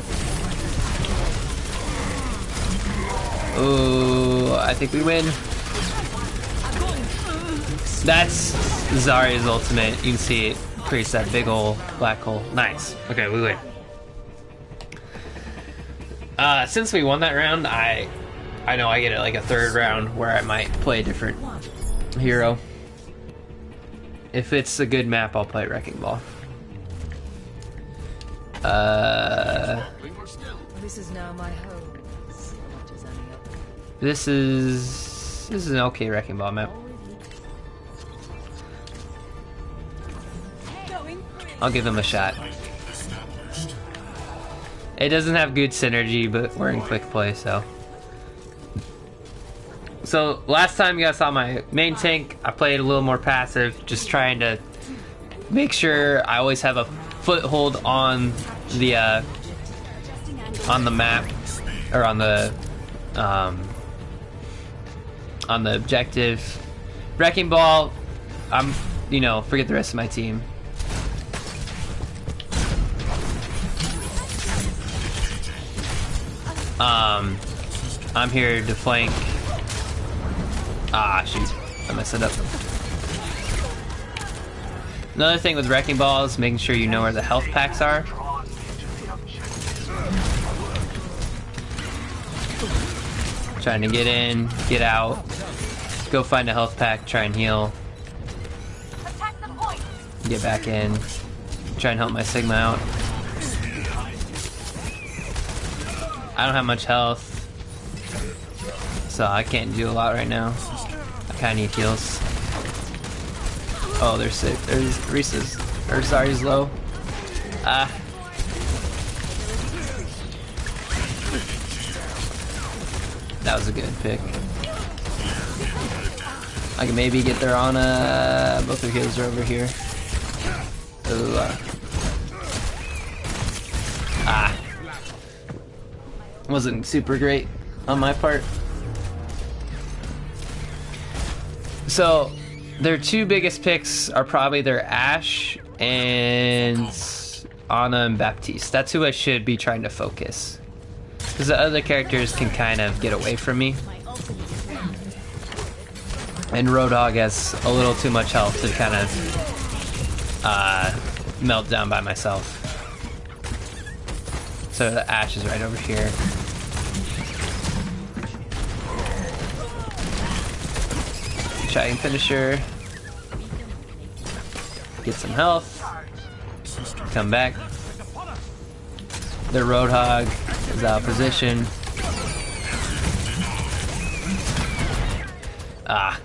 Ooh, I think we win. That's Zarya's ultimate. You can see it creates that big ol' black hole. Nice. Okay, we win. Since we won that round, I know I get like a third round where I might play a different hero. If it's a good map, I'll play Wrecking Ball. This is now my home. As much as any other. This is an okay Wrecking Ball map. I'll give him a shot. It doesn't have good synergy, but we're in quick play, so. So last time you guys saw my main tank, I played a little more passive, just trying to make sure I always have a foothold on the map, or on the objective. Wrecking Ball, forget the rest of my team. I'm here to flank. Ah, shoot. I messed it up. Another thing with Wrecking Ball is making sure you know where the health packs are. Trying to get in, get out, go find a health pack, try and heal. Get back in, try and help my Sigma out. I don't have much health, so I can't do a lot right now. I kinda need heals. Oh, they're sick. There's Reese's. Or sorry, he's low. Ah. That was a good pick. I can maybe get their Ana. Both their heals are over here. Ooh, ah. Wasn't super great on my part. So their two biggest picks are probably their Ashe and Ana and Baptiste. That's who I should be trying to focus, because the other characters can kind of get away from me. And Roadhog has a little too much health to kind of melt down by myself. So the Ashe is right over here. Try and finish her. Get some health. Come back. The Roadhog is out of position. Ah.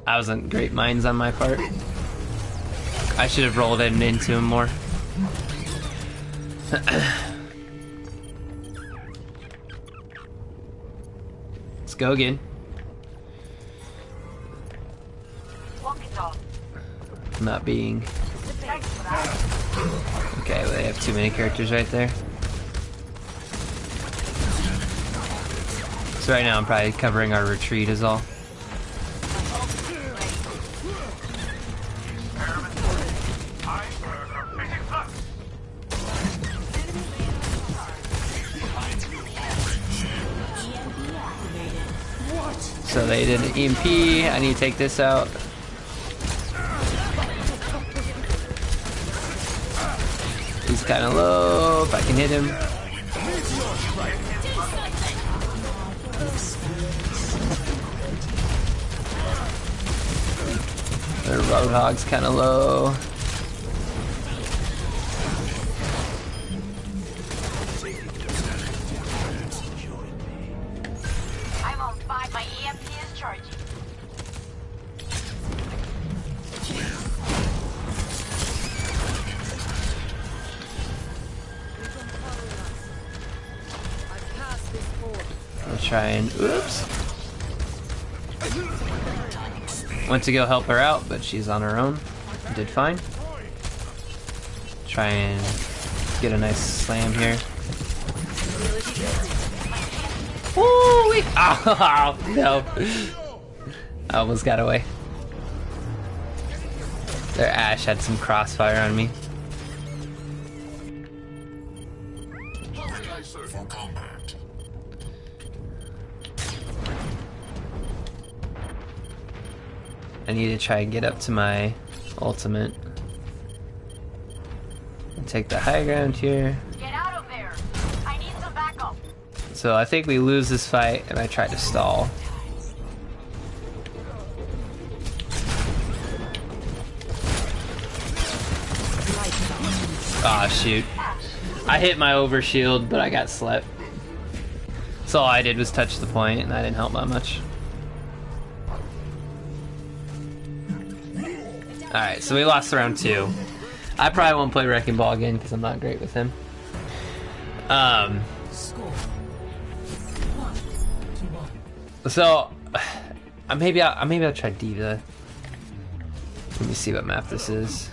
I wasn't great minds on my part. I should have rolled in into him more. Let's go again. Not being... Okay, well, they have too many characters right there. So right now I'm probably covering our retreat is all. So they did an EMP. I need to take this out. He's kind of low. If I can hit him. Their Roadhog's kind of low. I'll try and oops. Went to go help her out, but she's on her own. Did fine. Try and get a nice slam here. Woo! Oh no! I almost got away. Their Ashe had some crossfire on me. I need to try and get up to my ultimate. And take the high ground here. Get out of there! I need some backup. So I think we lose this fight, and I tried to stall. Aw, shoot. I hit my overshield, but I got slept. So all I did was touch the point, and I didn't help that much. Alright, so we lost round 2. I probably won't play Wrecking Ball again because I'm not great with him. So maybe I'll try Diva. Let me see what map this is.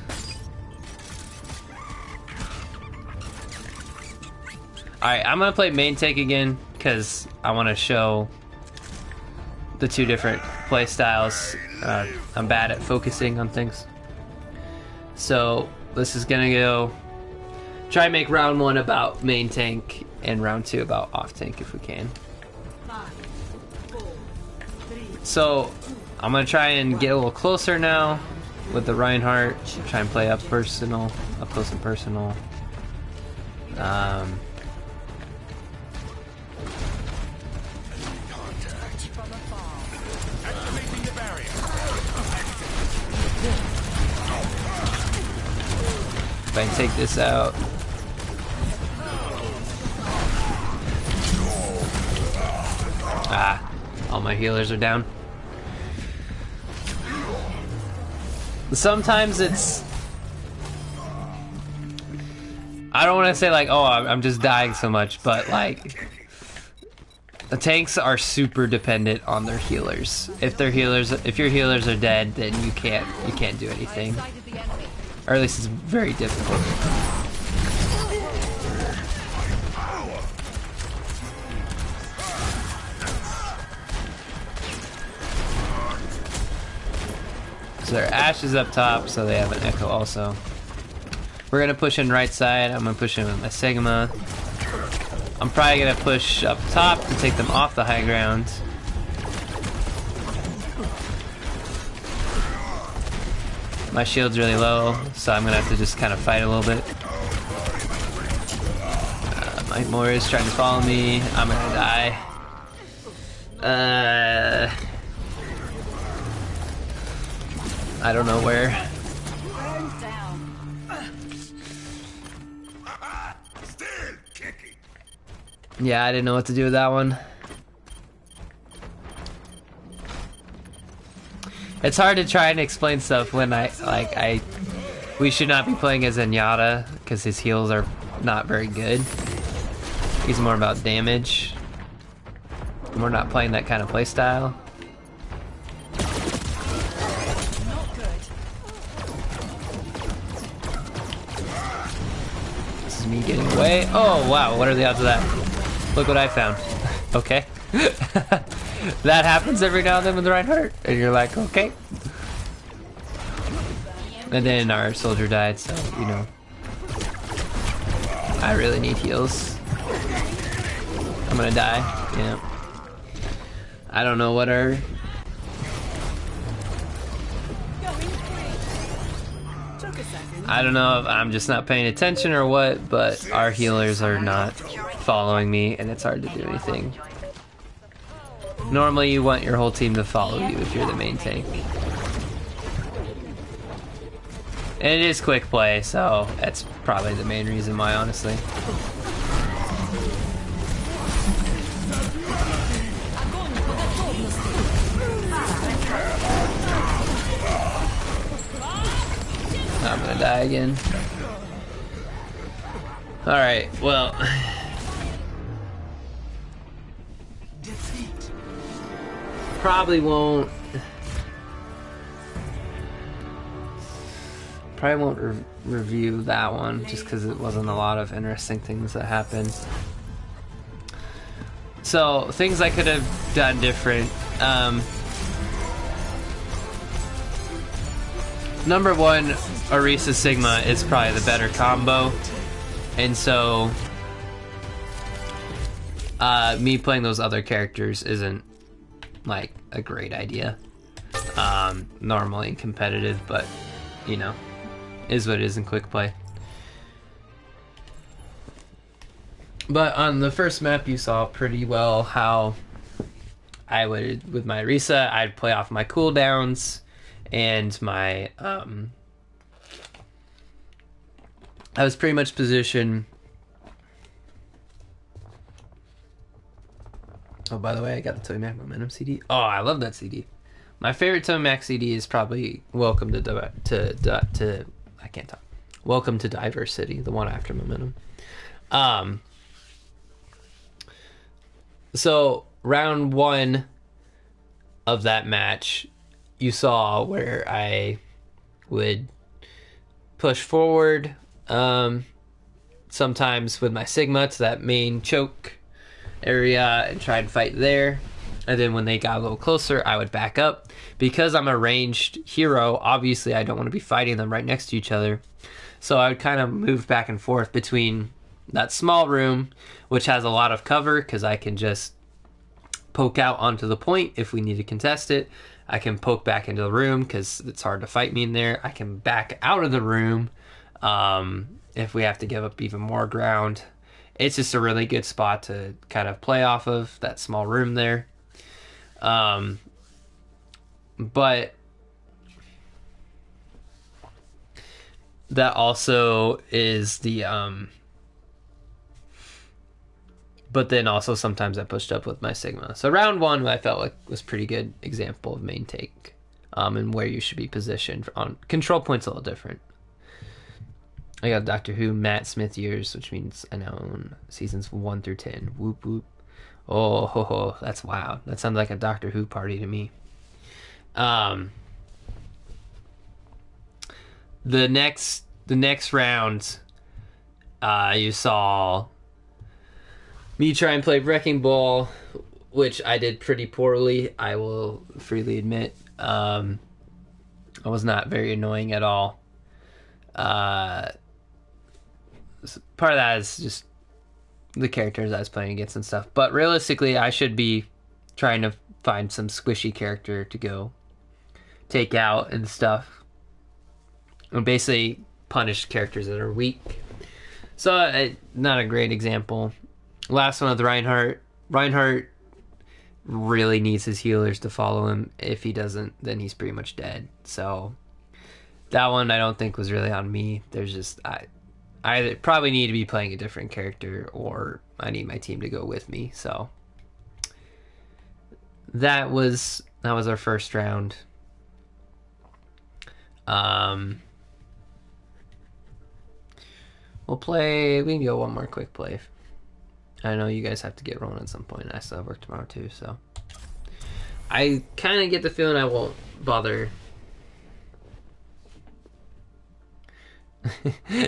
Alright, I'm gonna play main tank again because I want to show the 2 different play styles. I'm bad at focusing on things. So this is gonna go try and make round 1 about main tank and round 2 about off tank if we can. So I'm gonna try and get a little closer now with the Reinhardt. Try and play up close and personal. If I can take this out. Ah, all my healers are down. Sometimes it's... I don't want to say like, oh, I'm just dying so much, but like... The tanks are super dependent on their healers. If your healers are dead, then you can't do anything. Or at least it's very difficult. So their Ashe is up top, so they have an Echo also. We're gonna push in right side. I'm gonna push in with my Sigma. I'm probably gonna push up top to take them off the high ground. My shield's really low, so I'm gonna have to just kind of fight a little bit. My Moira's trying to follow me. I'm gonna die. I don't know where. Yeah, I didn't know what to do with that one. It's hard to try and explain stuff when we should not be playing as Zenyatta because his heals are not very good. He's more about damage. And we're not playing that kind of play style. This is me getting away. Oh wow, what are the odds of that? Look what I found. Okay. That happens every now and then with Reinhardt, and you're like, okay. And then our soldier died, so, you know. I really need heals. I'm gonna die, yeah. I don't know what our... I don't know if I'm just not paying attention or what, but our healers are not following me, and it's hard to do anything. Normally you want your whole team to follow you if you're the main tank. And it is quick play, so that's probably the main reason why, honestly. I'm gonna die again. Alright, well... Probably won't review that one just because it wasn't a lot of interesting things that happened. So things I could have done different. Number one, Orisa Sigma is probably the better combo, and so me playing those other characters isn't like a great idea. Normally competitive, but you know, is what it is in quick play. But on the first map, you saw pretty well how I would, with my Orisa, I'd play off my cooldowns and my I was pretty much positioned. Oh, by the way, I got the Toymac Momentum CD. Oh, I love that CD. My favorite Toymac CD is probably Welcome to I can't talk. Welcome to Diversity, the one after Momentum. So round one of that match, you saw where I would push forward, sometimes with my Sigma to that main choke area and try and fight there. And then when they got a little closer, I would back up. Because I'm a ranged hero, obviously I don't want to be fighting them right next to each other. So I would kind of move back and forth between that small room, which has a lot of cover because I can just poke out onto the point if we need to contest it. I can poke back into the room because it's hard to fight me in there. I can back out of the room if we have to give up even more ground. It's just a really good spot to kind of play off of, that small room there. But that also is the but then also sometimes I pushed up with my Sigma. So round one I felt like was pretty good example of main take, and where you should be positioned. On control points a little different. I got Doctor Who Matt Smith years, which means I now own seasons 1 through 10. Whoop whoop. Oh ho ho, that's wild. That sounds like a Doctor Who party to me. The next round, you saw me try and play Wrecking Ball, which I did pretty poorly, I will freely admit. I was not very annoying at all. Part of that is just the characters I was playing against and stuff. But realistically, I should be trying to find some squishy character to go take out and stuff. And basically punish characters that are weak. So, not a great example. Last one with Reinhardt. Reinhardt really needs his healers to follow him. If he doesn't, then he's pretty much dead. So, that one I don't think was really on me. There's just... I probably need to be playing a different character, or I need my team to go with me. So that was our first round. We can go one more quick play. I know you guys have to get rolling at some point. I still have work tomorrow too, so I kind of get the feeling I won't bother.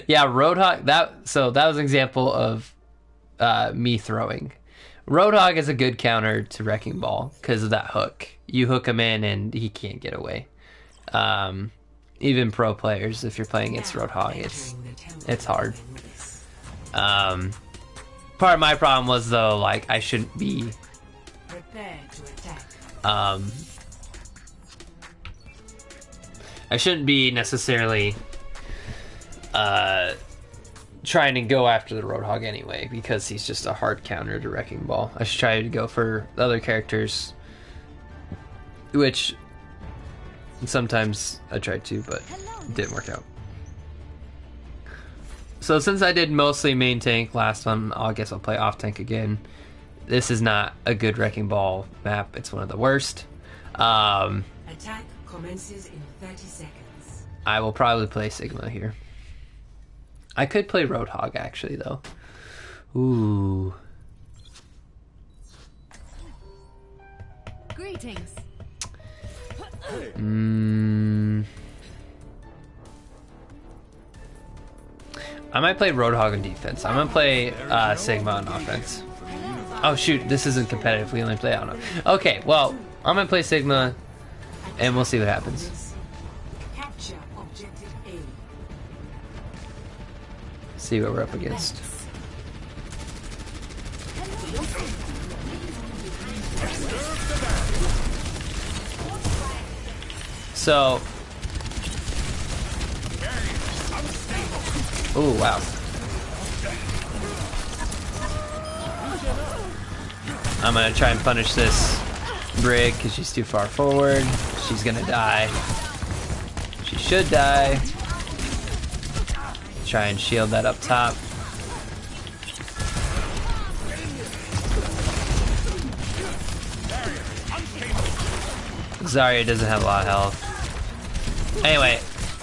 Yeah, Roadhog. That was an example of me throwing. Roadhog is a good counter to Wrecking Ball because of that hook. You hook him in and he can't get away. Even pro players, if you're playing against Roadhog, it's hard. Part of my problem was though, like I shouldn't be. I shouldn't be necessarily trying to go after the Roadhog anyway, because he's just a hard counter to Wrecking Ball. I should try to go for the other characters, which sometimes I tried to, but it didn't work out. So since I did mostly main tank last one, I guess I'll play off tank again. This is not a good Wrecking Ball map. It's one of the worst. Attack commences in 30 seconds. I will probably play Sigma here. I could play Roadhog actually though. Ooh. Greetings. I might play Roadhog on defense. I'm gonna play Sigma on offense. Oh shoot, this isn't competitive. We only play on. Okay, well, I'm gonna play Sigma, and we'll see what happens. Capture objective A. See what we're up against. So, oh wow. I'm gonna try and punish this Brig because she's too far forward. She's gonna die. She should die. Try and shield that up top. Zarya doesn't have a lot of health. Anyway,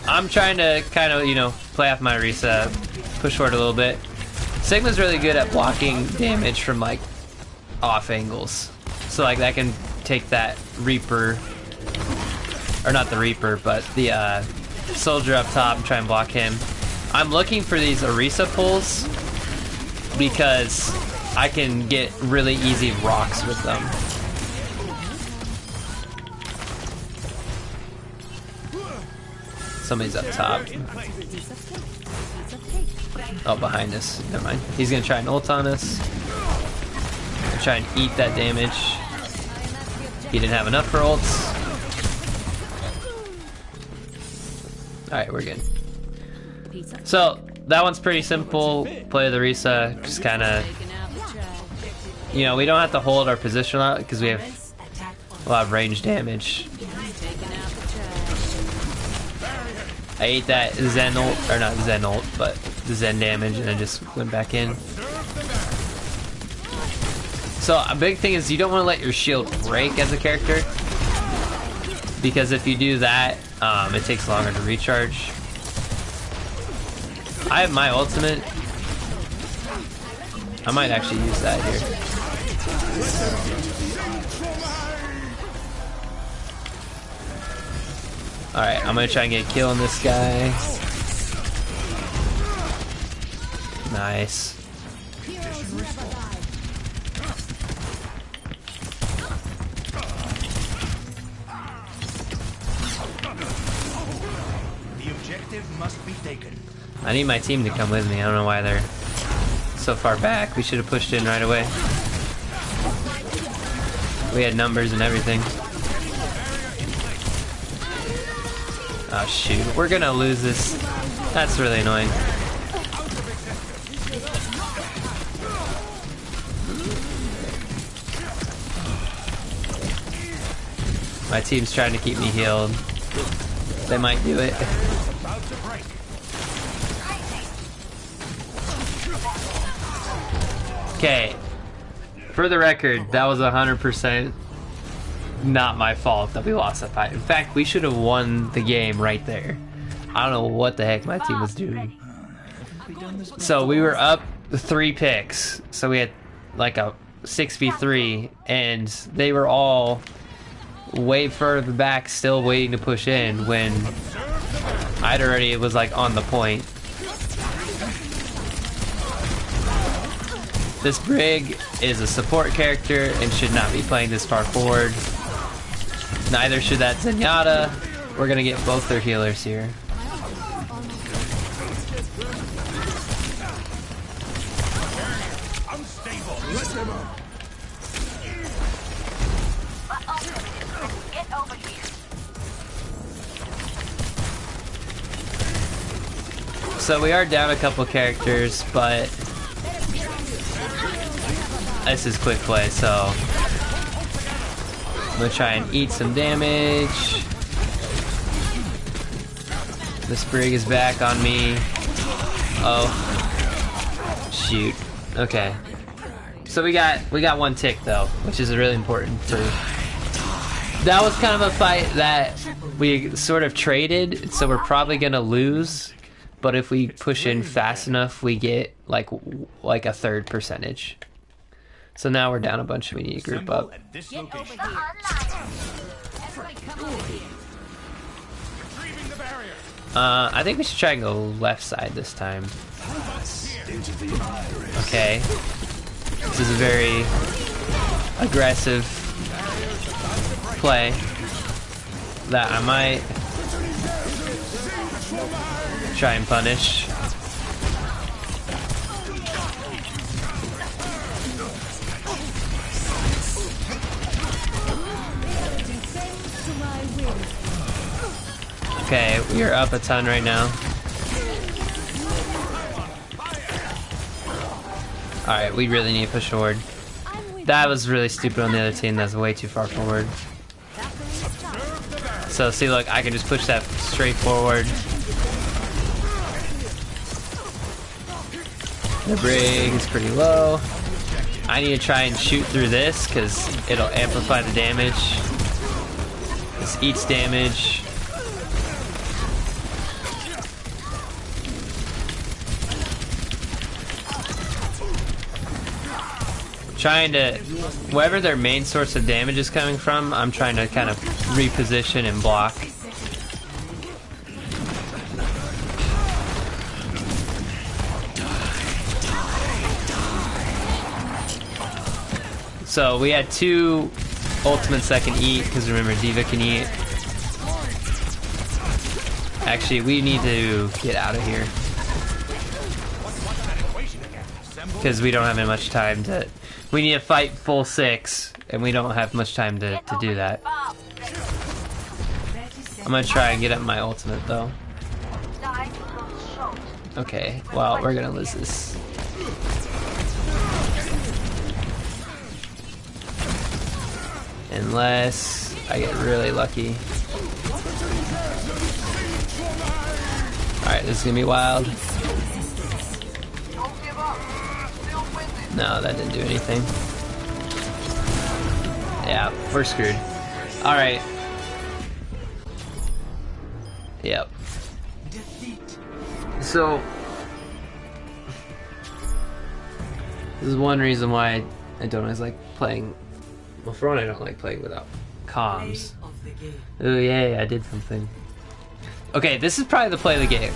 I'm trying to kind of, you know, play off my Orisa, push forward a little bit. Sigma's really good at blocking damage from like off angles. So like that can take that Reaper, or not the Reaper, but the soldier up top and try and block him. I'm looking for these Orisa pulls because I can get really easy rocks with them. Somebody's up top. Oh, behind us. Never mind. He's gonna try and ult on us. Try and eat that damage. He didn't have enough for ults. Alright, we're good. So, that one's pretty simple. Play the Orisa. Just kind of, you know, we don't have to hold our position out because we have a lot of range damage. I ate that Zen ult, or not Zen ult, but the Zen damage, and I just went back in. So a big thing is you don't want to let your shield break as a character, because if you do that, it takes longer to recharge. I have my ultimate. I might actually use that here. Alright, I'm gonna try and get a kill on this guy. Nice. The objective must be taken. I need my team to come with me. I don't know why they're so far back. We should have pushed in right away. We had numbers and everything. Oh shoot, we're gonna lose this. That's really annoying. My team's trying to keep me healed. They might do it. Okay, for the record, that was 100% not my fault that we lost that fight. In fact, we should have won the game right there. I don't know what the heck my team was doing. So we were up 3 picks. So we had like a 6v3, and they were all way further back still waiting to push in when I'd already was like on the point. This Brig is a support character and should not be playing this far forward. Neither should that Zenyatta. We're gonna get both their healers here. Get over here. So we are down a couple characters, but this is quick play, so I'm gonna try and eat some damage. This Brig is back on me. Oh, shoot. Okay. So we got 1 tick though, which is really important for. That was kind of a fight that we sort of traded, so we're probably gonna lose. But if we push in fast enough, we get like a third percentage. So now we're down a bunch. We need to group up. Get over here. Retrieving the barrier. I think we should try and go left side this time. Okay. This is a very aggressive play that I might try and punish. Okay, we are up a ton right now. Alright, we really need to push forward. That was really stupid on the other team. That's way too far forward. So see, look, I can just push that straight forward. The brig is pretty low. I need to try and shoot through this because it'll amplify the damage. This eats damage. Trying to, wherever their main source of damage is coming from, I'm trying to kind of reposition and block. So we had 2 ultimates that can eat, because remember Diva can eat. Actually, we need to get out of here. Because we don't have much time to... We need to fight full 6, and we don't have much time to do that. I'm gonna try and get up my ultimate, though. Okay, well, we're gonna lose this. Unless I get really lucky. Alright, this is gonna be wild. No, that didn't do anything. Yeah, we're screwed. Alright. Yep. So, this is one reason why I don't always like playing. Well, for one, I don't like playing without comms. Oh, yay, I did something. Okay, this is probably the play of the game.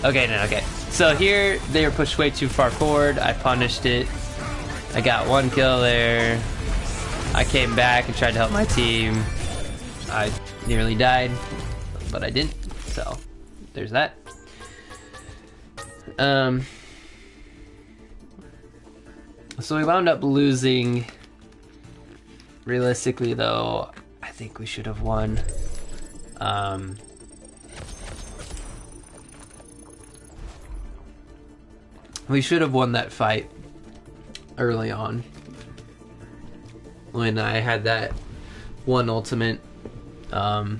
Okay, no, okay. So here, they were pushed way too far forward. I punished it. I got 1 kill there. I came back and tried to help my team. I nearly died, but I didn't. So, there's that. So we wound up losing. Realistically, though, I think we should have won. We should have won that fight early on when I had that 1 ultimate. No,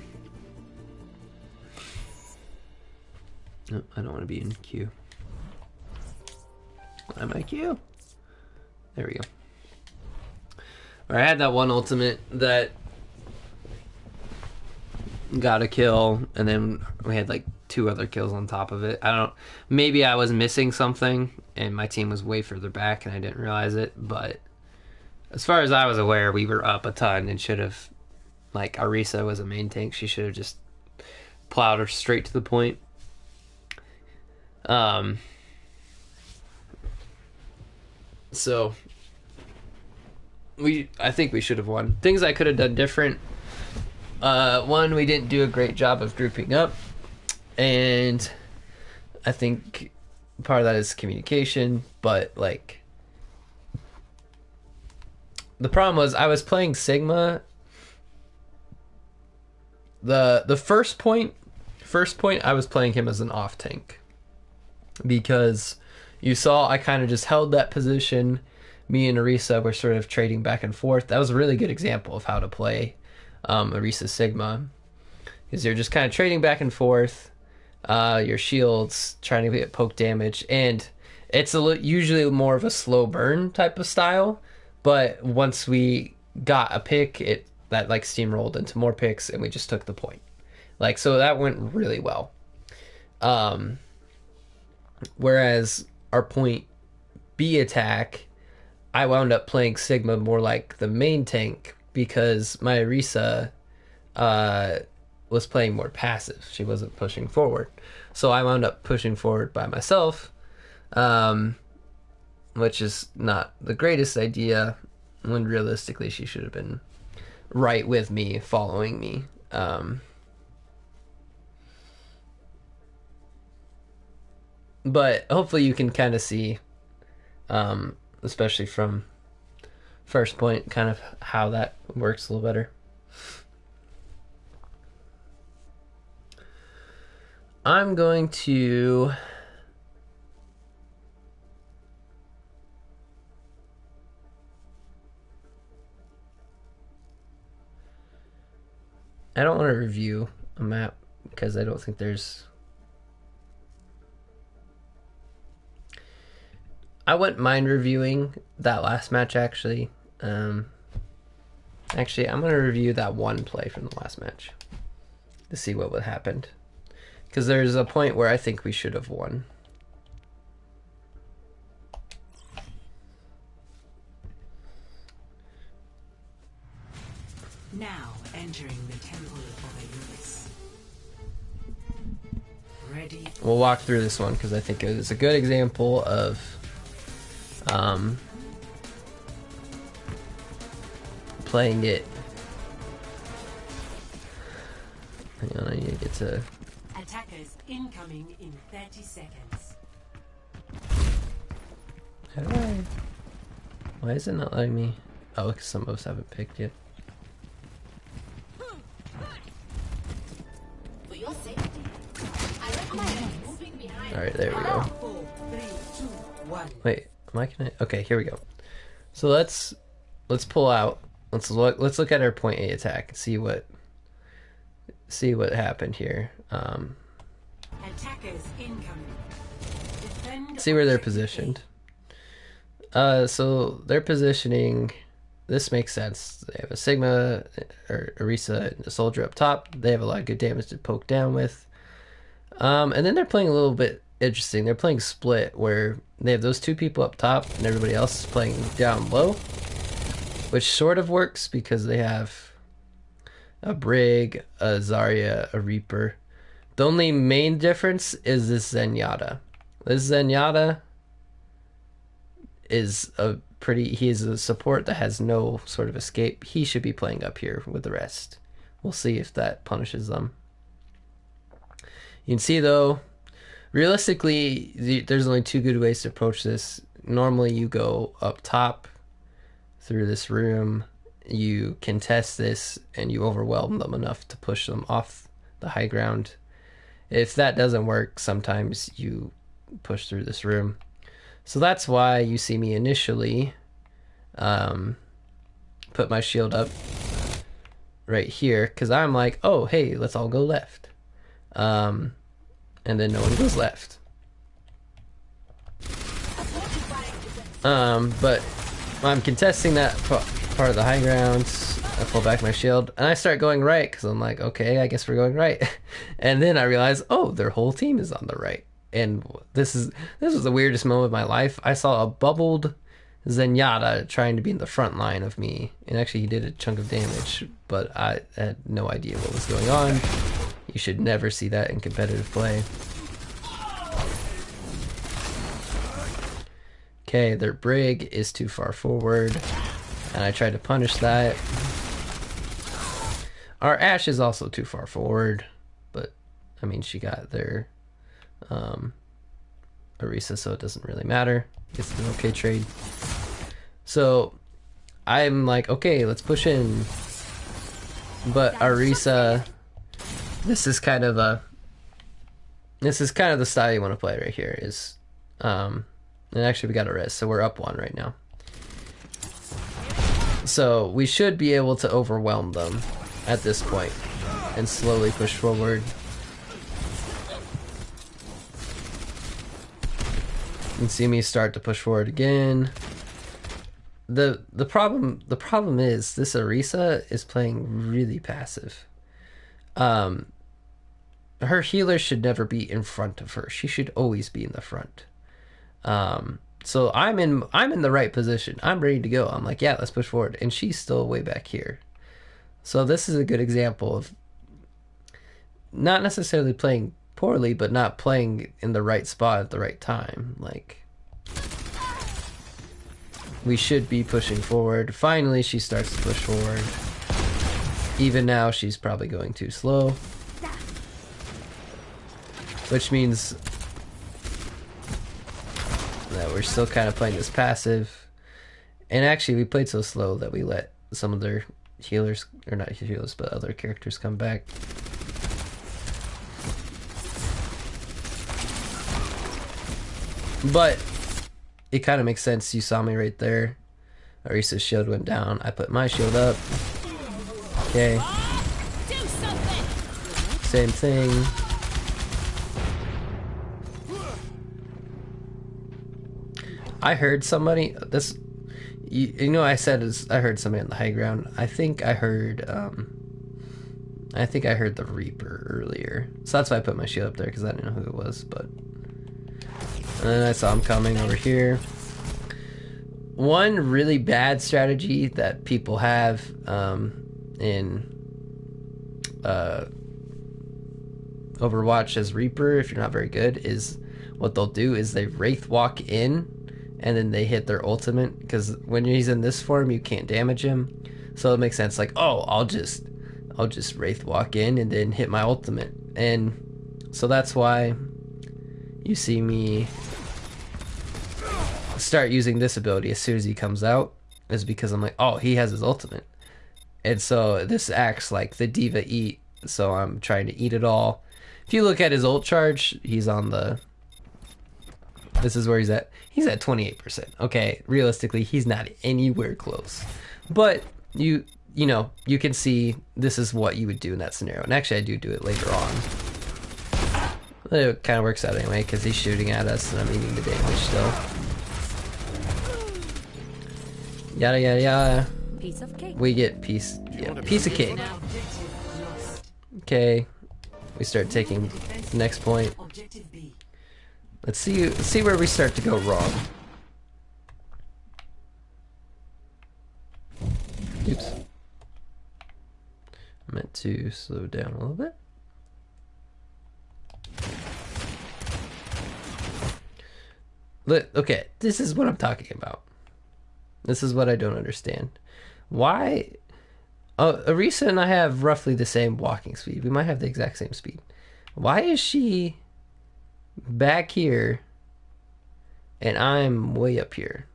I don't want to be in queue. Am I queue? There we go. Or I had that 1 ultimate that got a kill, and then we had like 2 other kills on top of it. I don't. Maybe I was missing something, and my team was way further back, and I didn't realize it. But as far as I was aware, we were up a ton and should have. Like Arisa was a main tank. She should have just plowed her straight to the point. So I think we should have won. Things I could have done different. One, we didn't do a great job of grouping up, and I think part of that is communication. But like, the problem was I was playing Sigma. The first point I was playing him as an off tank, because you saw I kind of just held that position. Me and Arisa were sort of trading back and forth. That was a really good example of how to play Arisa Sigma, because you're just kind of trading back and forth. Your shields trying to get poke damage, and it's usually more of a slow burn type of style. But once we got a pick, that like steamrolled into more picks, and we just took the point. Like, so that went really well. Whereas our point B attack, I wound up playing Sigma more like the main tank, because my Arisa was playing more passive. She wasn't pushing forward. So I wound up pushing forward by myself, which is not the greatest idea when realistically she should have been right with me, following me. But hopefully you can kind of see, especially from first point, kind of how that works a little better. I'm going to I don't want to review a map because I don't think there's... I wouldn't mind reviewing that last match, actually. Actually, I'm going to review that one play from the last match to see what would happen. Because there's a point where I think we should have won. Now entering the temple of Anubis. Ready. We'll walk through this one because I think it is a good example of playing it. Hang on, I need to get to... Attackers incoming in 30 seconds. How do I... Why is it not letting me... Oh, because some of us haven't picked yet. For your safety, I recommend moving behind. Alright, there we go. 4, 3, 2, 1. Wait, am I gonna... Okay, here we go. So let's pull out. Let's look at our point A attack and see what happened here. Attackers incoming. Defend See where they're objective positioned. So they're positioning. This makes sense. They have a Sigma or Orisa and a soldier up top. They have a lot of good damage to poke down with. And then they're playing a little bit interesting. They're playing split where they have those two people up top and everybody else is playing down low, which sort of works because they have a Brig, a Zarya, a Reaper. The only main difference is this Zenyatta. This Zenyatta is he is a support that has no sort of escape. He should be playing up here with the rest. We'll see if that punishes them. You can see though, realistically, there's only two good ways to approach this. Normally you go up top through this room, you contest this, and you overwhelm them enough to push them off the high ground. If that doesn't work, sometimes you push through this room. So that's why you see me initially put my shield up right here, because I'm like, oh, hey, let's all go left. And then no one goes left. But I'm contesting that part of the high ground. I pull back my shield and I start going right because I'm like, okay, I guess we're going right. And then I realize, oh, their whole team is on the right. And this was the weirdest moment of my life. I saw a bubbled Zenyatta trying to be in the front line of me, and actually he did a chunk of damage, but I had no idea what was going on. You should never see that in competitive play. Okay, their Brig is too far forward, and I tried to punish that. Our Ashe is also too far forward, but I mean, she got their Orisa, so it doesn't really matter. It's an okay trade. So I'm like, okay, let's push in. But Orisa, this is kind of the style you want to play right here. Is and actually we got a res, so we're up one right now. So we should be able to overwhelm them at this point and slowly push forward. You can see me start to push forward again. The problem is this Orisa is playing really passive. Her healer should never be in front of her. She should always be in the front. So I'm in the right position. I'm ready to go. I'm like, yeah, let's push forward. And she's still way back here. So this is a good example of not necessarily playing poorly, but not playing in the right spot at the right time. Like, we should be pushing forward. Finally, she starts to push forward. Even now, she's probably going too slow. Which means that we're still kind of playing this passive. And actually, we played so slow that we let some of their healers, or not healers, but other characters come back. But it kind of makes sense. You saw me right there. Arisa's shield went down. I put my shield up. Okay. Same thing. I heard somebody. This, you know, I said is I heard somebody on the high ground. I think I heard. I think I heard the Reaper earlier. So that's why I put my shield up there, because I didn't know who it was. But and then I saw him coming over here. One really bad strategy that people have in Overwatch as Reaper, if you're not very good, is what they'll do is they Wraith Walk in and then they hit their ultimate, because when he's in this form you can't damage him. So it makes sense, like, oh, I'll just Wraith Walk in and then hit my ultimate. And so that's why you see me start using this ability as soon as he comes out, is because I'm like, oh, he has his ultimate. And so this acts like the Diva eat, so I'm trying to eat it all. If you look at his ult charge, he's on the... This is where he's at. He's at 28%. Okay, realistically, he's not anywhere close. But you know, you can see this is what you would do in that scenario. And actually, I do it later on. It kind of works out anyway, because he's shooting at us and I'm eating the damage still. Yada yada yada. Piece of cake. We get piece of cake. Okay, we start taking the next point. Let's see where we start to go wrong. Oops. I meant to slow down a little bit. Look, okay, this is what I'm talking about. This is what I don't understand. Why? Arisa and I have roughly the same walking speed. We might have the exact same speed. Why is she back here and I'm way up here?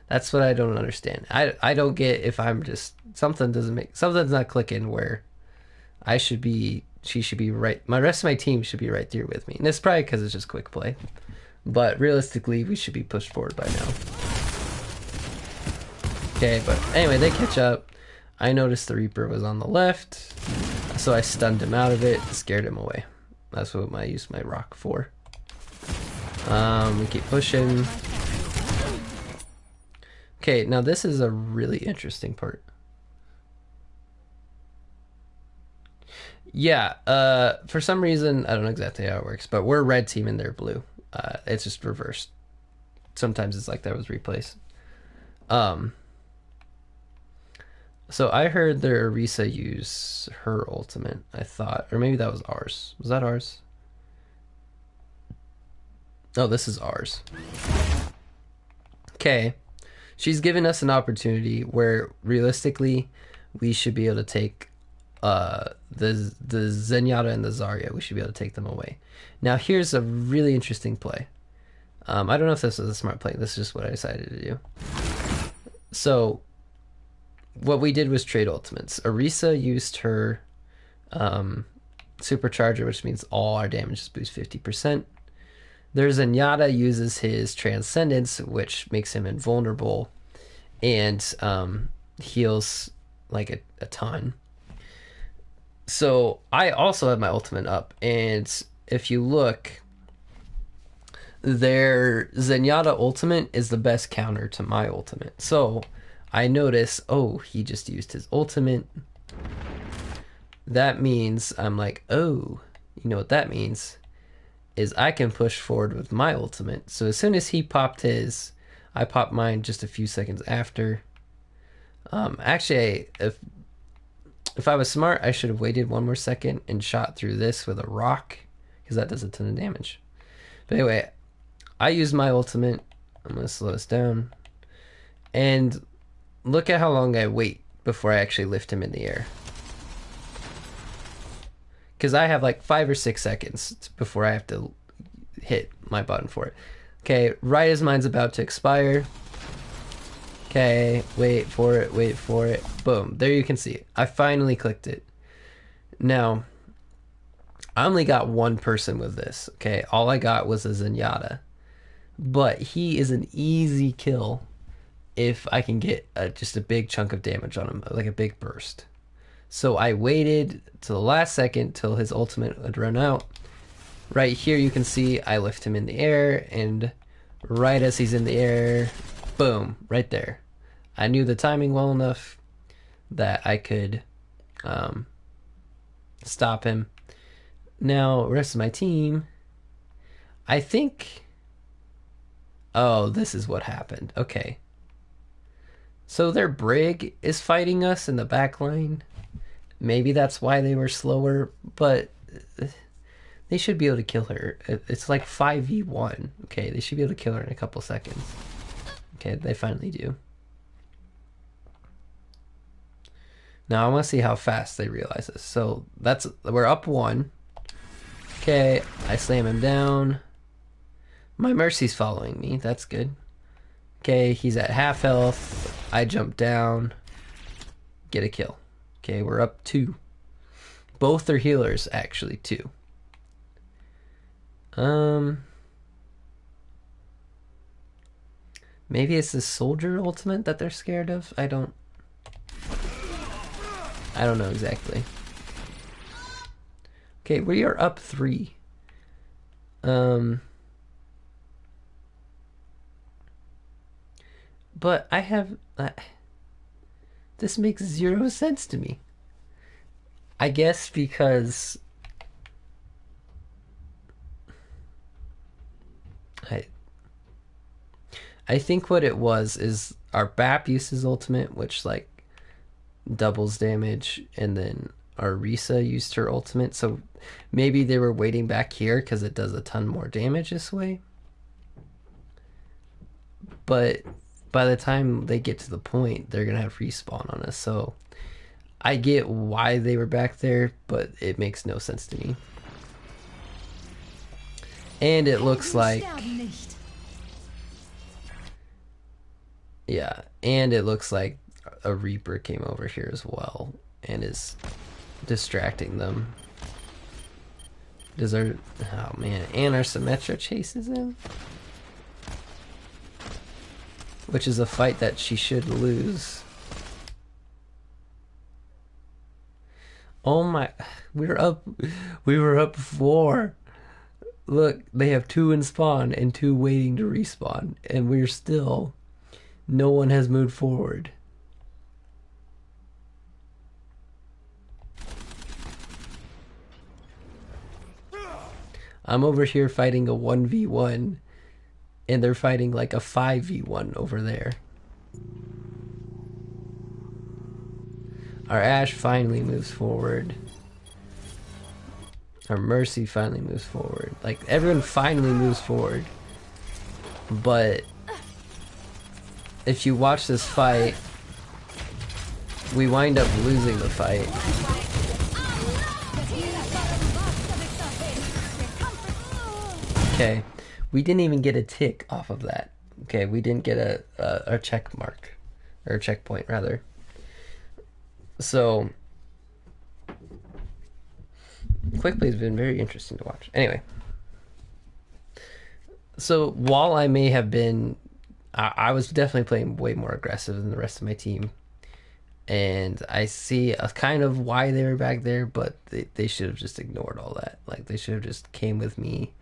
That's what I don't understand. I don't get if I'm just... something's not clicking where she should be right. My rest of my team should be right there with me. And it's probably because it's just quick play. But realistically, we should be pushed forward by now. Okay, but anyway, they catch up. I noticed the Reaper was on the left, so I stunned him out of it, scared him away. That's what I used my rock for. We keep pushing. Okay, now this is a really interesting part. Yeah, for some reason, I don't know exactly how it works, but we're red team and they're blue. It's just reversed. Sometimes it's like that was replaced. So I heard their Orisa use her ultimate, I thought. Or maybe that was ours. Was that ours? Oh, this is ours. Okay. She's given us an opportunity where, realistically, we should be able to take the Zenyatta and the Zarya. We should be able to take them away. Now, here's a really interesting play. I don't know if this was a smart play. This is just what I decided to do. So... what we did was trade ultimates. Orisa used her supercharger, which means all our damage is boost 50%. Their Zenyatta uses his transcendence, which makes him invulnerable and heals like a ton. So I also have my ultimate up, and if you look, their Zenyatta ultimate is the best counter to my ultimate. So I notice, oh, he just used his ultimate. That means I'm like, oh, you know what that means? Is I can push forward with my ultimate. So as soon as he popped his, I popped mine just a few seconds after. Actually, If I was smart, I should have waited one more second and shot through this with a rock, because that does a ton of damage. But anyway, I used my ultimate. I'm going to slow this down. And look at how long I wait before I actually lift him in the air. Because I have like 5 or 6 seconds before I have to hit my button for it. Okay, right as mine's about to expire. Okay, wait for it, wait for it. Boom, there you can see it. I finally clicked it. Now, I only got one person with this, okay? All I got was a Zenyatta. But he is an easy kill if I can get just a big chunk of damage on him, like a big burst. So I waited till the last second till his ultimate would run out. Right here you can see I lift him in the air, and right as he's in the air, boom, right there. I knew the timing well enough that I could stop him. Now, rest of my team, I think... Oh, this is what happened. Okay. So their Brig is fighting us in the back line. Maybe that's why they were slower, but they should be able to kill her. It's like 5v1. Okay, they should be able to kill her in a couple seconds. Okay, they finally do. Now I want to see how fast they realize this. So we're up 1. Okay, I slam him down. My Mercy's following me. That's good. Okay, he's at half health. I jump down. Get a kill. Okay, we're up 2. Both are healers, actually, 2. Maybe it's the soldier ultimate that they're scared of? I don't know exactly. Okay, we are up 3. But I have... this makes 0 sense to me. I guess because... I think what it was is our BAP uses ultimate, which like doubles damage, and then our Risa used her ultimate, so maybe they were waiting back here because it does a ton more damage this way. But by the time they get to the point, they're gonna have respawn on us, so I get why they were back there, but it makes no sense to me. And it looks like... Yeah, and it looks like a Reaper came over here as well and is distracting them. Does our... Oh man, and our Symmetra chases him? Which is a fight that she should lose. Oh my... We were up 4. Look, they have 2 in spawn and 2 waiting to respawn, and we're still... No one has moved forward. I'm over here fighting a 1v1, and they're fighting like a 5v1 over there. Our Ashe finally moves forward. Our Mercy finally moves forward. Like, everyone finally moves forward. But... if you watch this fight, we wind up losing the fight. Okay, we didn't even get a tick off of that. Okay, we didn't get a check mark, or a checkpoint rather. So, Quick Play has been very interesting to watch. Anyway, so while I may have been... I was definitely playing way more aggressive than the rest of my team. And I see a kind of why they were back there, but they should have just ignored all that. Like, they should have just came with me.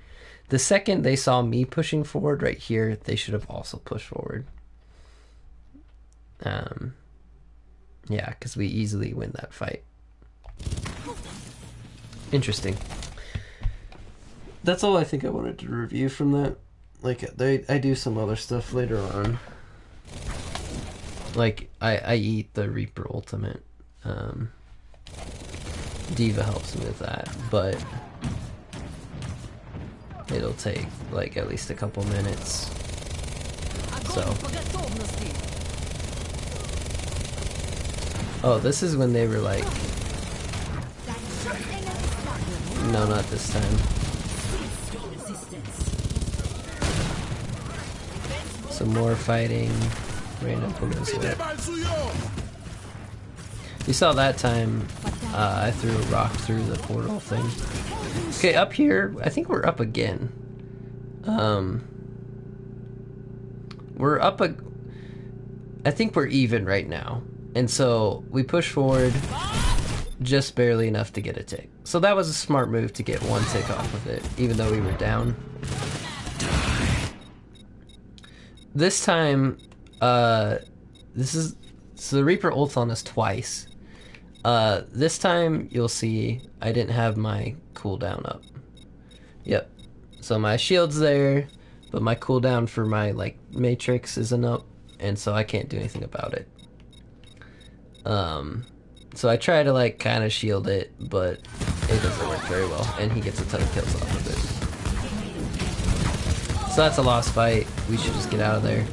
The second they saw me pushing forward right here, they should have also pushed forward. Yeah, because we easily win that fight. Interesting. That's all I think I wanted to review from that. Like, I do some other stuff later on. Like, I eat the Reaper ultimate. Diva helps me with that, but it'll take like at least a couple minutes. So. Oh, this is when they were like... No, not this time. Some more fighting. Random windows here. You saw that time I threw a rock through the portal thing. Okay, up here, I think we're up again. We're up I think we're even right now. And so we push forward just barely enough to get a tick. So that was a smart move to get one tick off of it, even though we were down. This time, so the Reaper ults on us twice. This time you'll see I didn't have my cooldown up. Yep. So my shield's there, but my cooldown for my like matrix isn't up, and so I can't do anything about it. So I try to like kind of shield it, but it doesn't work very well, and he gets a ton of kills off of it. So that's a lost fight. We should just get out of there.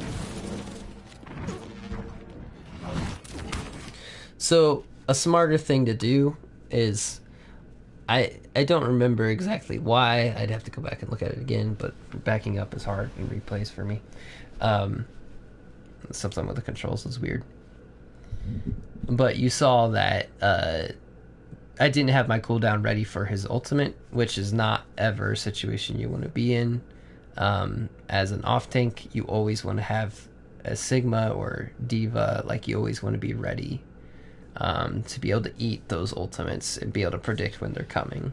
So a smarter thing to do is, I don't remember exactly why. I'd have to go back and look at it again, but backing up is hard in replays for me. Something with the controls is weird. But you saw that I didn't have my cooldown ready for his ultimate, which is not ever a situation you want to be in. As an off tank, you always want to have a Sigma or Diva, like you always want to be ready to be able to eat those ultimates and be able to predict when they're coming.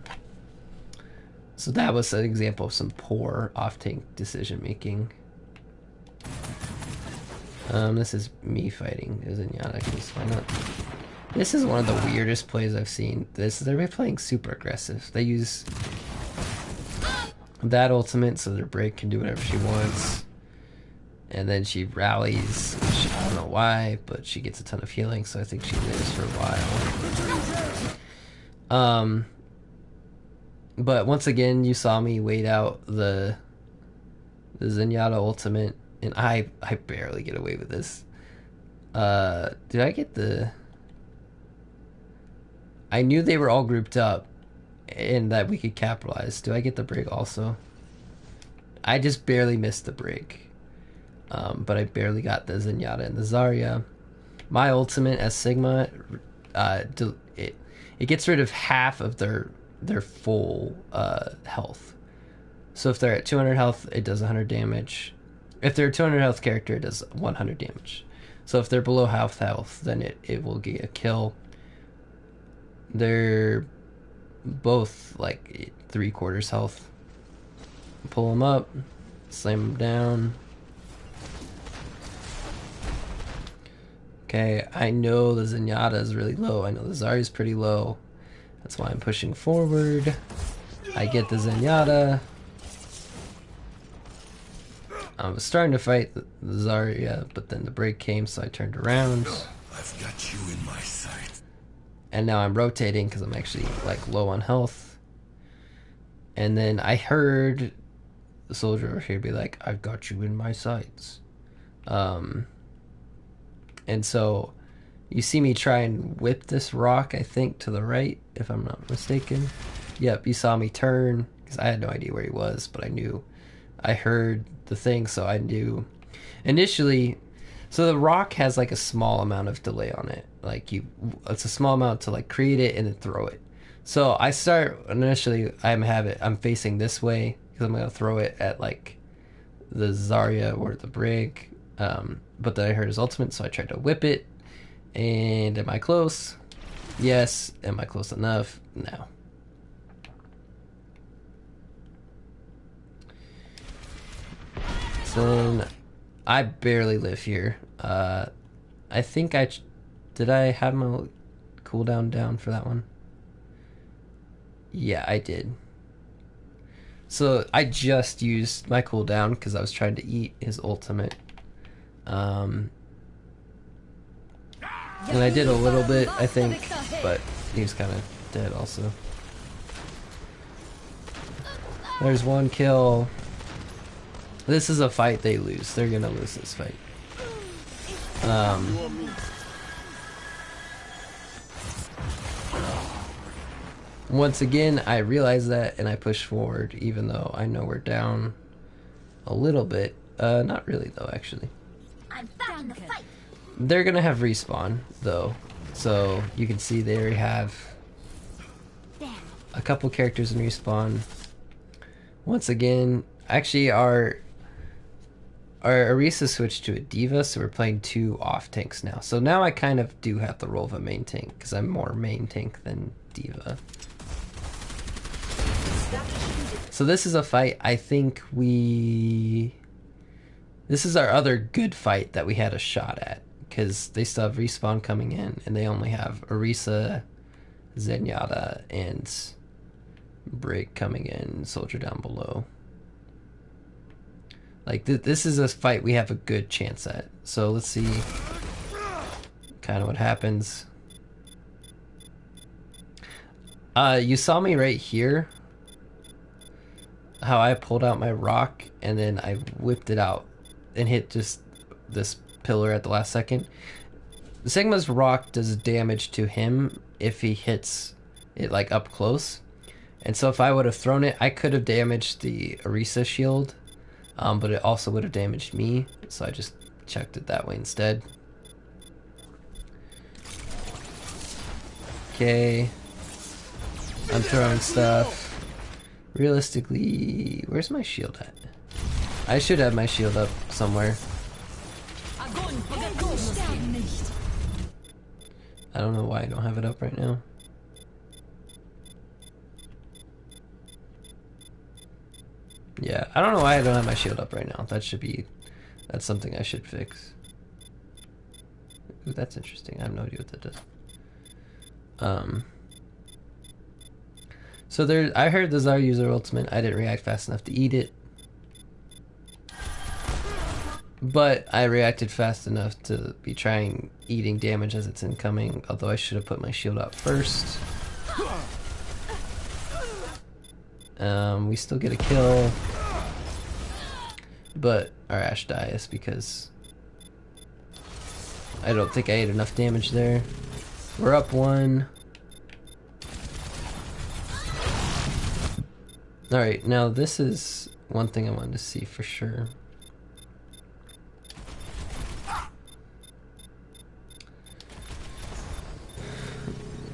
So that was an example of some poor off tank decision making. This is me fighting Zenyatta, because why not? This is one of the weirdest plays I've seen. They're playing super aggressive. They use that ultimate so their break can do whatever she wants. And then she rallies, which I don't know why, but she gets a ton of healing, so I think she lives for a while. But once again, you saw me wait out the Zenyatta ultimate, and I barely get away with this. Did I get the... I knew they were all grouped up and that we could capitalize. Do I get the break also? I just barely missed the break. But I barely got the Zenyatta and the Zarya. My ultimate as Sigma, it gets rid of half of their full health. So if they're at 200 health, it does 100 damage. If they're a 200 health character, it does 100 damage. So if they're below half health, then it will get a kill. They're both like 3/4 health. Pull them up, slam them down. Okay, I know the Zenyatta is really low. I know the Zarya is pretty low. That's why I'm pushing forward. I get the Zenyatta. I was starting to fight the Zarya, but then the break came, so I turned around. I've got you in my sight. And now I'm rotating because I'm actually like low on health. And then I heard the soldier over here be like, "I've got you in my sights." And so you see me try and whip this rock, I think, to the right, if I'm not mistaken. Yep, you saw me turn, because I had no idea where he was, but I knew. I heard the thing, so I knew. Initially, so the rock has like a small amount of delay on it. Like it's a small amount to like create it and then throw it. So I start, initially, I'm facing this way, because I'm going to throw it at like the Zarya or the Brig. But then I heard his ultimate, so I tried to whip it. And am I close? Yes. Am I close enough? No. So then I barely live here. I think did I have my cooldown down for that one? Yeah, I did. So I just used my cooldown because I was trying to eat his ultimate. And I did a little bit, I think, but He was kind of dead also. There's one kill. This is a fight they lose. They're gonna lose this fight. Once again, I realize that and I push forward even though I know we're down a little bit. Not really though, actually. I'm back in the fight. They're gonna have respawn though. So you can see they already have a couple characters in respawn. Once again, actually our Orisa switched to a diva, so we're playing 2 off tanks now. So now I kind of do have the role of a main tank because I'm more main tank than diva. So this is a fight I think this is our other good fight that we had a shot at because they still have respawn coming in and they only have Orisa, Zenyatta, and Brig coming in, Soldier down below. Like, this is a fight we have a good chance at. So let's see kind of what happens. You saw me right here. How I pulled out my rock and then I whipped it out and hit just this pillar at the last second. Sigma's rock does damage to him if he hits it like up close. And so if I would have thrown it, I could have damaged the Orisa shield. But it also would have damaged me, so I just checked it that way instead. Okay. I'm throwing stuff. Realistically, where's my shield at? I should have my shield up somewhere. I don't know why I don't have it up right now. Yeah, I don't know why I don't have my shield up right now. That's something I should fix. Ooh, that's interesting. I have no idea what that does. So I heard the Tsar user ultimate. I didn't react fast enough to eat it. But I reacted fast enough to be trying eating damage as it's incoming, although I should have put my shield up first. We still get a kill, but our Ashe dies because I don't think I ate enough damage there. We're up 1. Alright, now this is one thing I wanted to see for sure.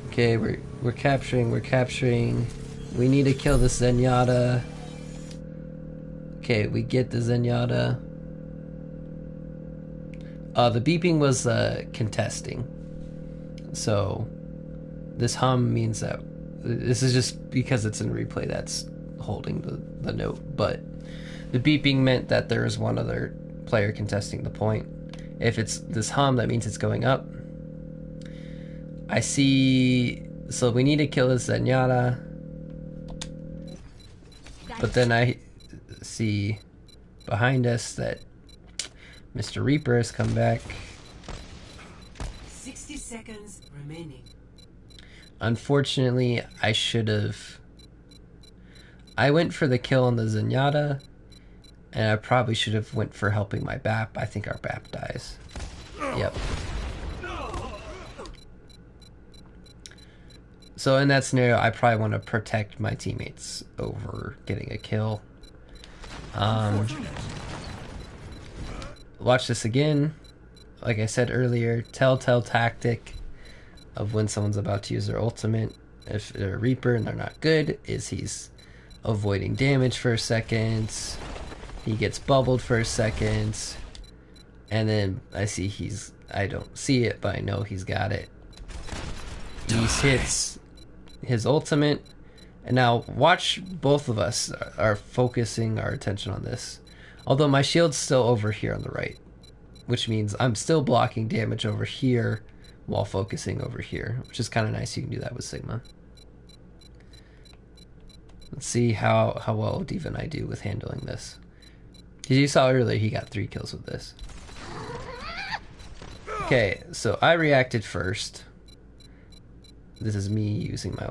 Okay, we're capturing. We need to kill this Zenyatta. Okay, we get the Zenyatta. The beeping was contesting. So this hum means that this is just because it's in replay that's holding the note. But the beeping meant that there is one other player contesting the point. If it's this hum, that means it's going up. I see. So we need to kill this Zenyatta. But then I see behind us that Mr. Reaper has come back. 60 seconds remaining. Unfortunately, I went for the kill on the Zenyatta, and I probably should have went for helping my BAP. I think our BAP dies. Yep. So in that scenario, I probably want to protect my teammates over getting a kill. Watch this again. Like I said earlier, telltale tactic of when someone's about to use their ultimate, if they're a Reaper and they're not good, is he's avoiding damage for a second. He gets bubbled for a second. And then I don't see it, but I know he's got it. He hits his ultimate, and now watch, both of us are focusing our attention on this. Although my shield's still over here on the right, which means I'm still blocking damage over here while focusing over here, which is kind of nice. You can do that with Sigma. Let's see how well Diva and I do with handling this. As you saw earlier, he got 3 kills with this. Okay, so I reacted first. this is me using my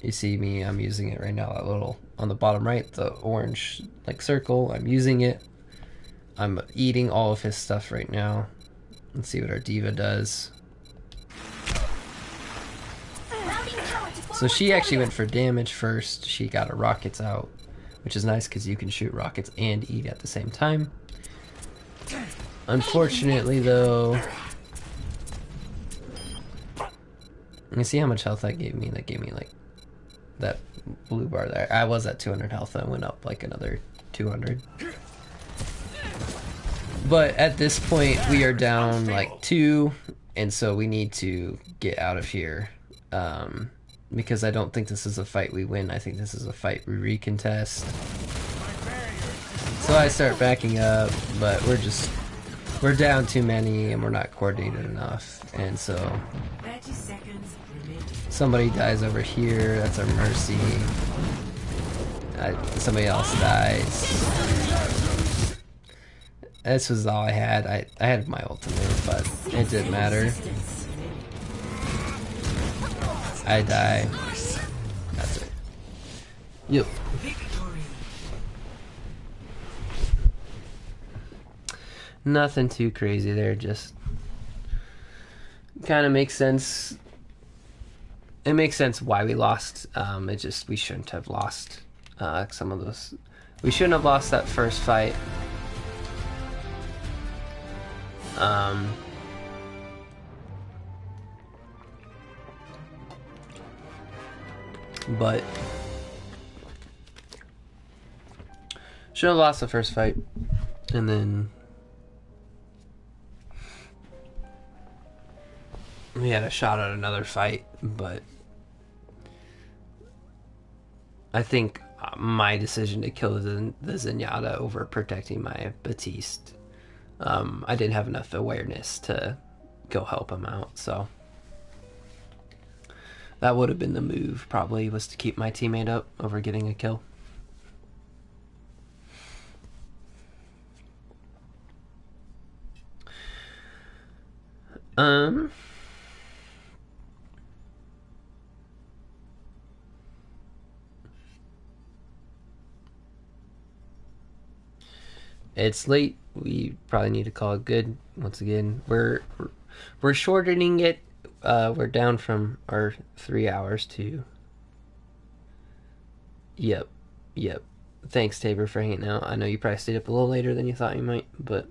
you see me, I'm using it right now, that little on the bottom right, the orange like circle. I'm using it. I'm eating all of his stuff right now. Let's see what our diva does. So she actually went for damage first. She got her rockets out, which is nice because you can shoot rockets and eat at the same time. Unfortunately though, you see how much health that gave me? That gave me like that blue bar there. I was at 200 health. I went up like another 200. But at this point, we are down like 2, and so we need to get out of here. Because I don't think this is a fight we win. I think this is a fight we recontest. So I start backing up, but we're down too many, and we're not coordinated enough. And so 30 seconds remaining. somebody dies over here. That's our mercy. Somebody else dies. This was all I had. I had my ultimate, but it didn't matter. I die. That's it. Yep. Nothing too crazy there, just kind of makes sense. It makes sense why we lost. It just, we shouldn't have lost some of those. We shouldn't have lost that first fight. But should have lost the first fight, and then we had a shot at another fight. But I think my decision to kill the Zenyatta over protecting my Batiste, I didn't have enough awareness to go help him out, so that would have been the move, probably, was to keep my teammate up over getting a kill. It's late. We probably need to call it good. Once again, we're shortening it. We're down from our 3 hours to... Yep. Thanks, Tabor, for hanging out. I know you probably stayed up a little later than you thought you might, but...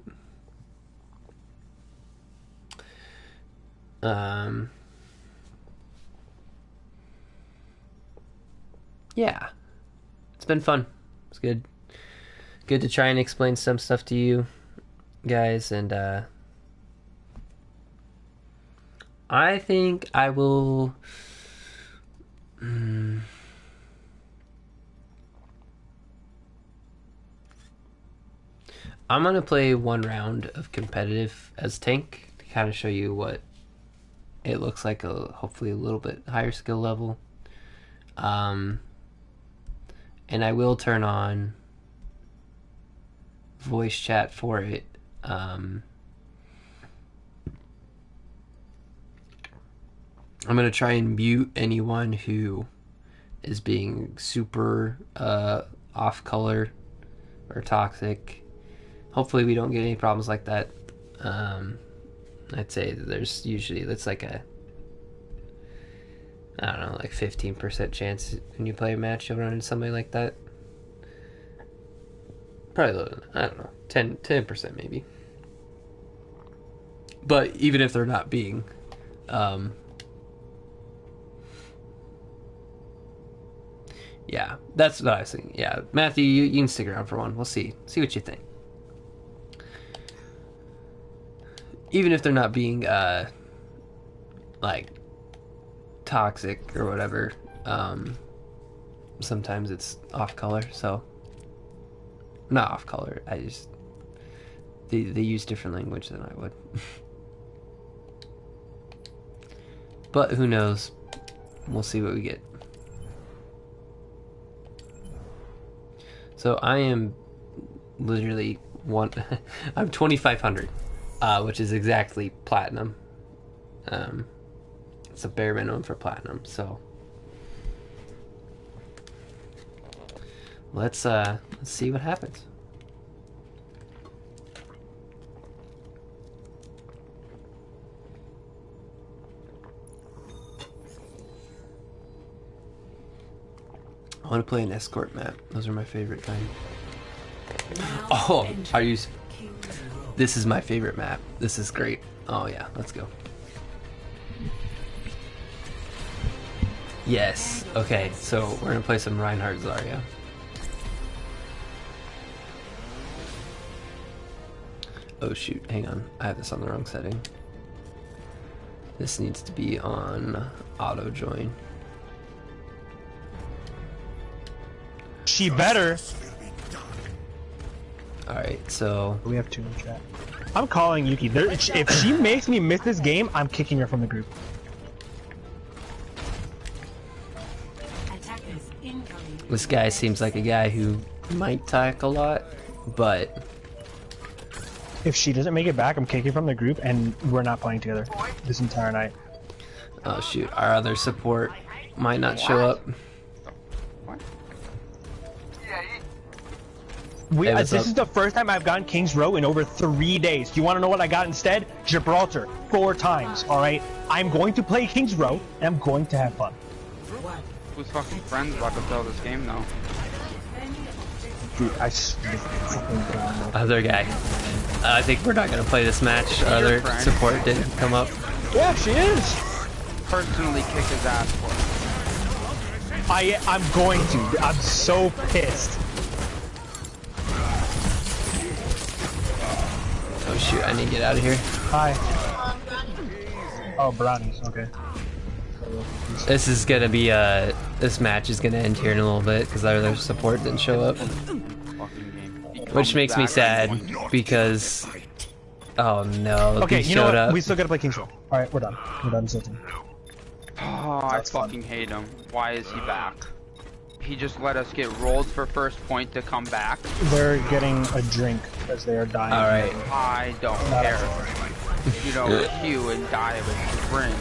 yeah. It's been fun. It's good. Good to try and explain some stuff to you guys, and I think I will I'm gonna play one round of competitive as tank to kind of show you what it looks like, hopefully a little bit higher skill level, and I will turn on voice chat for it. I'm gonna try and mute anyone who is being super off color or toxic. Hopefully we don't get any problems like that. I'd say that there's usually, that's like a, I don't know, like 15% chance when you play a match you'll run into somebody like that. Probably a little, I don't know, 10% maybe. But even if they're not being yeah, that's what I was thinking. Yeah, Matthew, you can stick around for one. We'll see what you think. Even if they're not being like toxic or whatever, sometimes it's off color. So not off color. I just they use different language than I would. But who knows? We'll see what we get. So I am literally I'm 2,500. which is exactly platinum. It's a bare minimum for platinum, so let's see what happens. I want to play an escort map. Those are my favorite kind. Oh, are you? This is my favorite map. This is great. Oh yeah, let's go. Yes. Okay, so we're gonna play some Reinhardt Zarya. Oh shoot, hang on. I have this on the wrong setting. This needs to be on auto join. She better. Alright, so We have 2 in chat. I'm calling Yuki. If she makes me miss this game, I'm kicking her from the group. Attackers incoming. this guy seems like a guy who might talk a lot, but If she doesn't make it back, I'm kicking from the group, and we're not playing together this entire night. oh shoot, our other support might not show up. Hey, what's This up? is the first time I've gotten King's Row in over 3 days. Do you want to know what I got instead? Gibraltar, 4 times. All right, I'm going to play King's Row, and I'm going to have fun. Who's fucking friends about to play this game now? Dude, fucking Other guy. I think we're not gonna play this match. Our other friend. support didn't come up. yeah, she is. Personally kick his ass for it. I'm going to. I'm so pissed. Oh shoot, I need to get out of here. Hi. Oh, brownies. Okay. This is gonna be this match is gonna end here in a little bit because our other support didn't show up, Fucking game. He which comes makes me back sad because oh no, Okay, he you know showed what? up. We still gotta play King's Row. All right, we're done. We're done tilting. Oh, I That's fun. fucking hate him. Why is he back? He just let us get rolled for first point to come back. They're getting a drink because they are dying. All right, I don't Not care. You know, queue and die of a drink.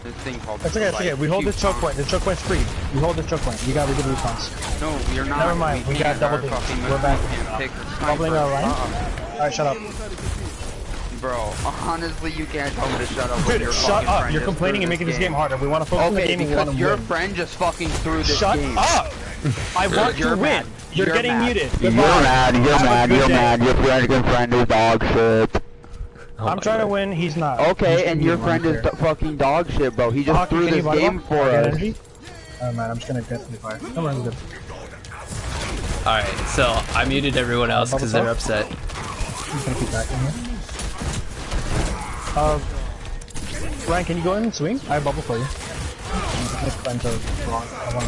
This thing called. It's okay. It's okay. We hold this choke point. The choke point's free. We hold this choke point. You got. We get the response. No, we are not. Never mind, we got can't. double Our digits. fucking We're movement back. can't pick the Bubbling sniper. our line. All right, shut up. Bro, honestly, you can't tell me to shut up. when Dude, your shut fucking up. friend You're just complaining threw and making this game harder. We want to focus on the Okay, game and we want because to your win. friend just fucking threw this Shut game. up! I want You're to win. mad. You're You're getting mad. muted. You're Goodbye. Have a good day. Your friend is dog shit. Oh I'm my trying to God. win. He's not. Okay, He's and your gonna be friend is unfair. fucking dog shit, bro. He just Hockey, threw can you this bottle game up? for Get us. energy? Oh man, I'm just gonna get the fire. Don't worry, I'm good. All right, so I muted everyone else because they're upset. I'm just gonna keep back in here. Ryan, can you go in and swing? I have bubble for you. My friends are wrong. I want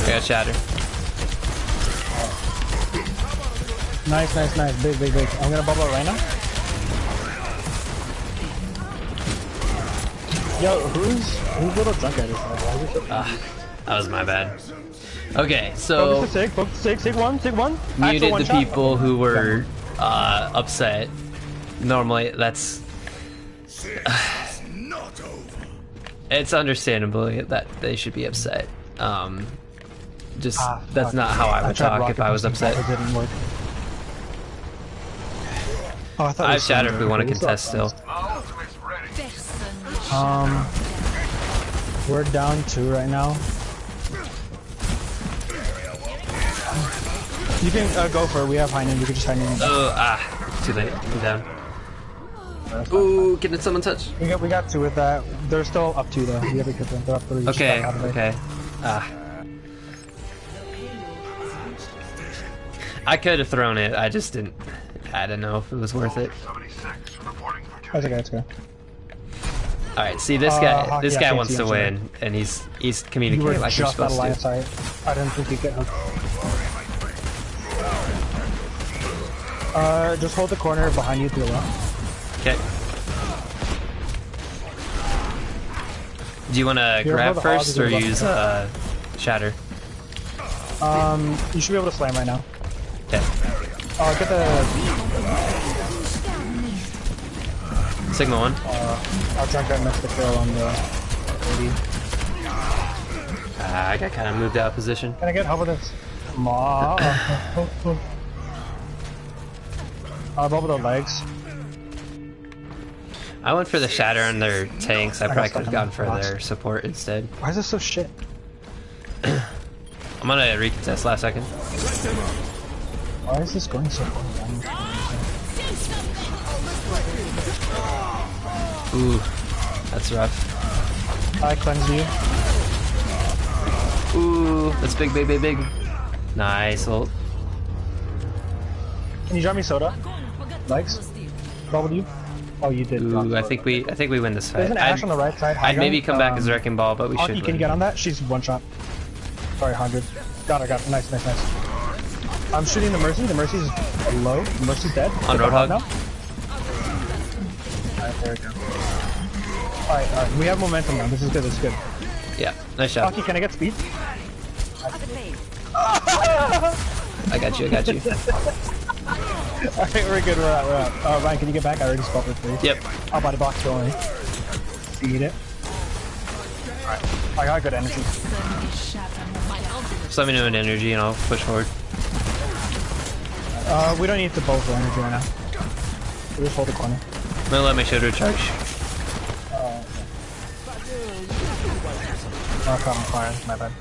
I got shatter. Nice, nice, nice. Big, big, big. I'm gonna bubble it right now. Yo, who's little drunk at this? That was my bad. Okay, so Focus the sig, sig one. muted one the shot. people who were upset. Normally, that's Not over. it's understandable that they should be upset. Just that's fuck. not how I would tried talk rocket if I was boosting, upset. but It didn't work. Oh, I thought I it have was shatter Thunder. if we want to Okay, contest still. We're down 2 right now. You can go for it. We have high noon. You can just high noon. Too late. I'm down. Ooh, can someone touch? We got 2 with that. They're still up 2 though. We have to get them. They're up 3. Just Okay, back out of there. okay. I could have thrown it. I just didn't. I don't know if it was worth it. That's okay. That's okay. All right. See, this guy. Hockey, This I guy can't wants see, to I'm sorry. win, and he's You communicating were like you're just out of supposed line of to. sight. I didn't think you'd get hooked. Just hold the corner behind you to the left. Okay. Do you want to Here, grab hold the hog first to or the left. use shatter? You should be able to slam right now. Okay. Get the. Sigma 1. I'll try and miss the kill on the 80. I got kind of moved out of position. Can I get help with this? Come on. Bubble the legs. I went for the shatter on their tanks. I probably could have gone for box. their support instead. Why is this so shit? I'm gonna recontest last second. Why is this going so far? Ooh, that's rough. I cleanse you. Ooh, that's big, big, big, big. Nice ult. Can you drop me soda? Legs? Bubble you? Oh, you did. Ooh, I think we win this There's fight. an Ash on the right side. I'd maybe come back as a wrecking ball, but we Hockey, should can you win. get on that? She's one shot. Sorry, 100. Got her, got her. Nice, nice, nice. I'm shooting the Mercy. The Mercy's low. The Mercy's dead. On Roadhog? No? Alright, there we go. Alright, alright. We have momentum now. This is good, this is good. Yeah, nice shot. Hockey, can I get speed? I got you, I got you. Alright, we're good. We're out. Ryan, can you get back? I already spot for free. Yep. I'll buy the box, don't worry. Feed it. Alright. I got good energy. Just let me know in energy and I'll push forward. We don't need to both for energy right now. We'll just hold the corner. I'm gonna let my shield recharge. Oh, caught on fire. My bad.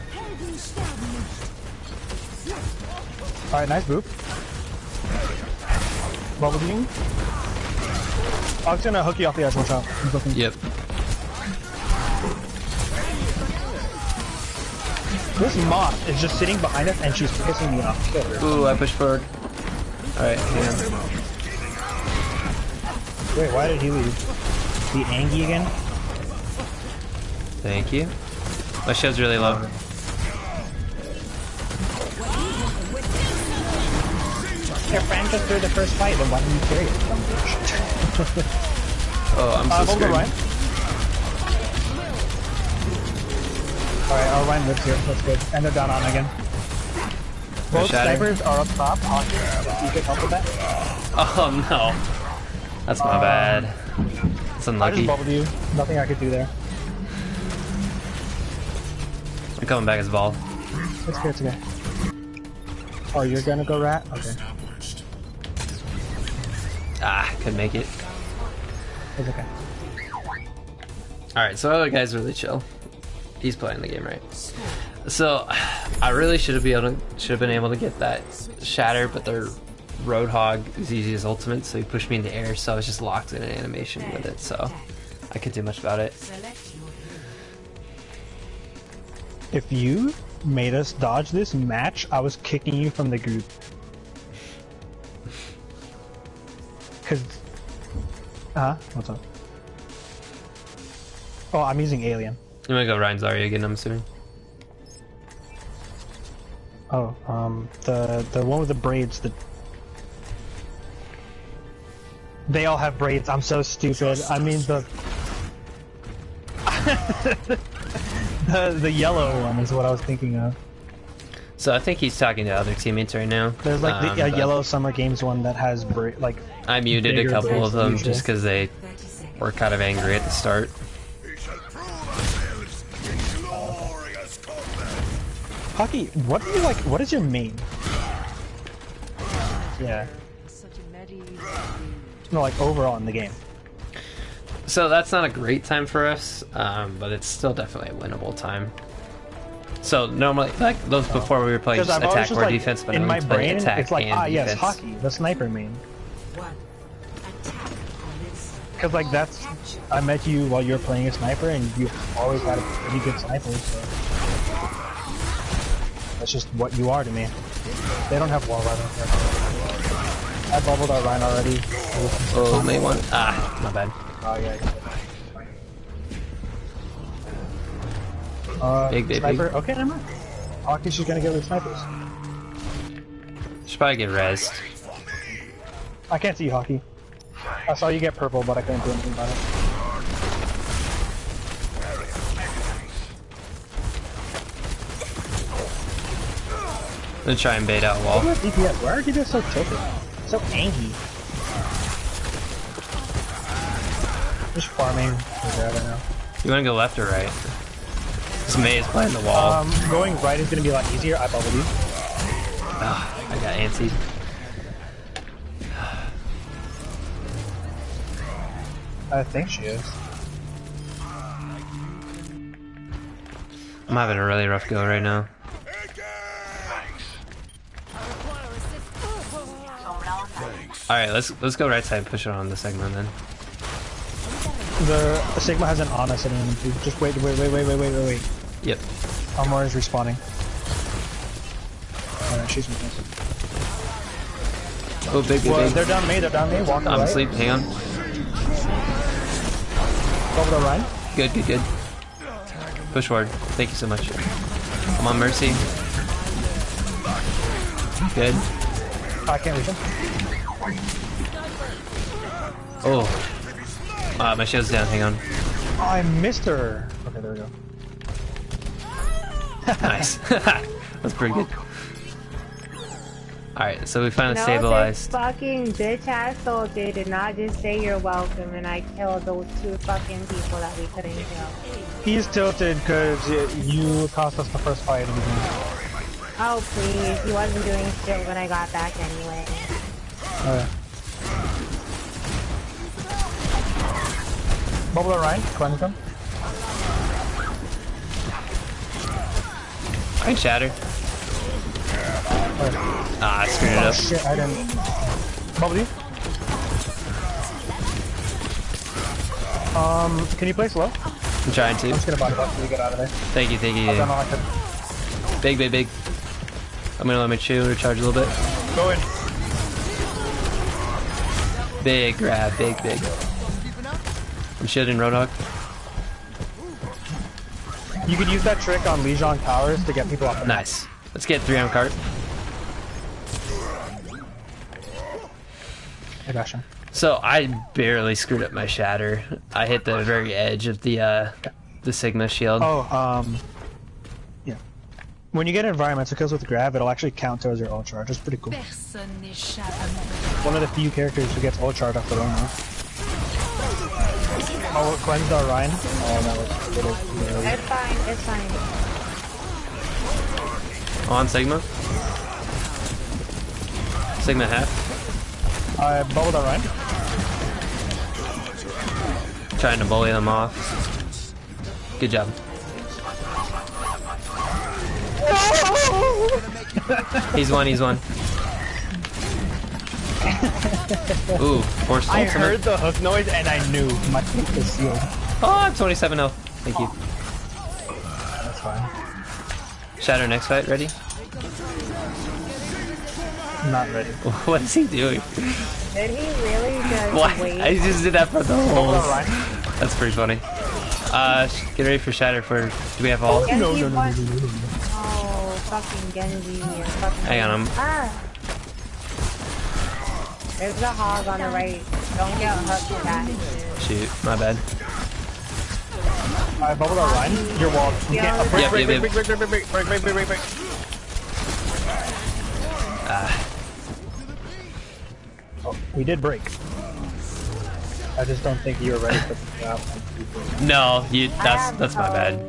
Alright, nice boop. Bubble beam. I was gonna hook you off the edge, watch out. He's looking. Yep. This moth is just sitting behind us and she's pissing me off. Kill her. Ooh, I pushed forward. Alright, hang on. Wait, why did he leave? The Angie again? Thank you. My shield's really low. Your friend just threw the first fight, then why didn't you carry it? Oh, I'm so Hold the scared. Ryan. Alright, our Ryan lives here, that's good. And they're down on again. Both shatter. snipers are up top. You can help with that? Oh no. That's my bad. It's I unlucky. just bubbled you. Nothing I could do there. I'm coming back as ball. It's okay, it's okay. Oh, you're gonna go rat? Okay. Ah, couldn't make it. It's okay. Alright, so the other guy's really chill. He's playing the game right. So I really should have been able to get that shatter, but their Roadhog is easy as ultimate, so he pushed me in the air, so I was just locked in an animation with it, so I couldn't do much about it. If you made us dodge this match, I was kicking you from the group. Cause... What's up? Oh, I'm using Alien. I'm gonna go Ryan Zarya again, I'm assuming. Oh, the one with the braids, They all have braids, I'm so stupid. I mean the yellow one is what I was thinking of. So I think he's talking to other teammates right now. There's like the but yellow Summer Games one that has like... I muted a bigger couple braids of than them usual. just because they were kind of angry at the start. Hockey, what do you like? What is your main? Yeah. No, like overall in the game. So that's not a great time for us, but it's still definitely a winnable time. So normally, like those before we were playing just I've always attack just, or like, defense, but in now my we play brain, attack it's like and yes, defense. Hockey, the sniper main. One. Attack on this. Because like that's, I met you while you were playing a sniper, and you always had a pretty good sniper. So that's just what you are to me. They don't have wall right there. I bubbled our Ryan already. Oh, may one. Ah, my bad. Oh yeah. Big, big, sniper. big. Okay, never mind. Hockey's just gonna get with snipers. Should probably get rezzed. I can't see you, Hockey. I saw you get purple, but I couldn't do anything about it. I'm gonna try and bait out wall. Look at DPS. Why are DPS so tilted? So angry. Just farming for grab right now. You wanna go left or right? This May is playing the wall. Going right is gonna be a lot easier. I believe. I got antsy. I think she is. I'm having a really rough go right now. Alright, let's go right side, push it on the segment then. The Sigma has an Ana sitting in them. Just wait. Yep. Armor is respawning. Alright, she's with us. Oh, big. They're down me. Walk I'm right. asleep, hang on. Over the Ryan. Good. Push forward. Thank you so much. I'm on Mercy. Good. I can't reach him. Oh. My shield's down, hang on. Oh, I missed her. Okay, there we go. Nice. That's pretty good. Alright, so we finally No, stabilized. this fucking bitch ass soldier did not just say you're welcome, and I killed those 2 fucking people that we couldn't kill. He's tilted because you cost us the first fight in the beginning. Oh please, he wasn't doing shit when I got back anyway. Okay. Bubble Ryan, cleanse him. I can shatter. I screwed it Oh up. shit, I didn't. Bubble you? Can you play slow? I'm trying to. I'm just gonna body block so you get out of there. Thank you. I've done all I could. Big. I'm gonna let my shield recharge a little bit. Go in. Big grab, big. I'm shielding Roadhog. You could use that trick on Legion towers to get people off the map. Nice. Let's get 3 on cart. I got you. So I barely screwed up my shatter. I hit the very edge of the Sigma shield. Oh, yeah. When you get environmental kills with grab, it'll actually count towards your ult charge. It's pretty cool. One of the few characters who gets ult charge off the run now. Oh, cleansed our Ryan. Oh, that was good. It's fine. On Sigma. Sigma half. I bubbled our Ryan. Trying to bully them off. Good job. He's one. Ooh, forced I ultimate. heard the hook noise and I knew my thing was sealed. Oh, I'm 27 health. Thank you. That's fine. Shatter next fight, ready? Not ready. What is he doing? Did he really just What? wait? I just did that for the Bubble whole. our Ryan. That's pretty funny. Get ready for shatter for. Do we have all? Genji won. Oh, fucking Genji. Fucking Hang on, Ah! There's the hog on the right. Don't get hooked with that shit. Shoot, my bad. I bubbled our Ryan. Your wall. You can't. Yep. Break. Oh, we did break. I just don't think you were ready for the out. No, that's my bad.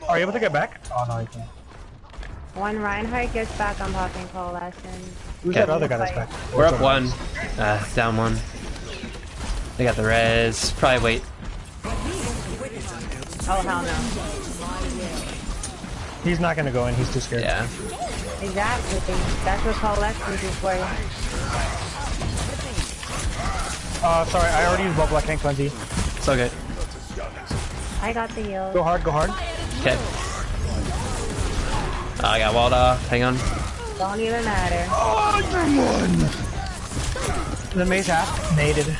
Are you able to get back? Oh no, you can't. When Reinhardt gets back, I'm popping Coalescence. Who's Okay. that other guy that's back? We're up 1. Down 1. They got the res. Probably wait. Oh, hell no. He's not gonna go in. He's too scared. Yeah. Exactly. That's what Coalescence is for. Sorry, I already used bubble. I can't cleanse you. It's okay. I got the heal. Go hard. Okay. I got walled off. Hang on. Don't even matter. The maze half naded.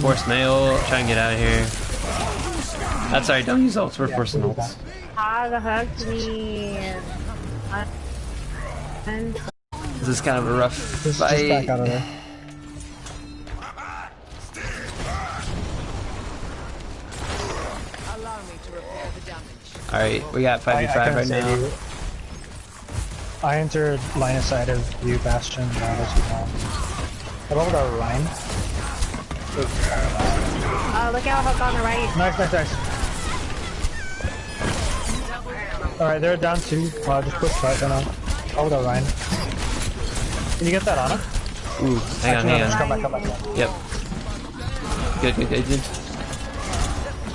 Force mail. Try and get out of here. That's alright. Don't use ults. We're forcing ults. Hog hooked me. And This is kind of a rough Just fight. back out of there. Allow me to repair the damage. Alright, we got 5v5 right now. I entered line of sight of you, Bastion. Now there's I rolled our line. Look out, hook on the right. Nice. Alright, they're down 2. Well, just push right now. Hold our line. Can you get that, Anna? Ooh, hang on. Come back. Yep. Good.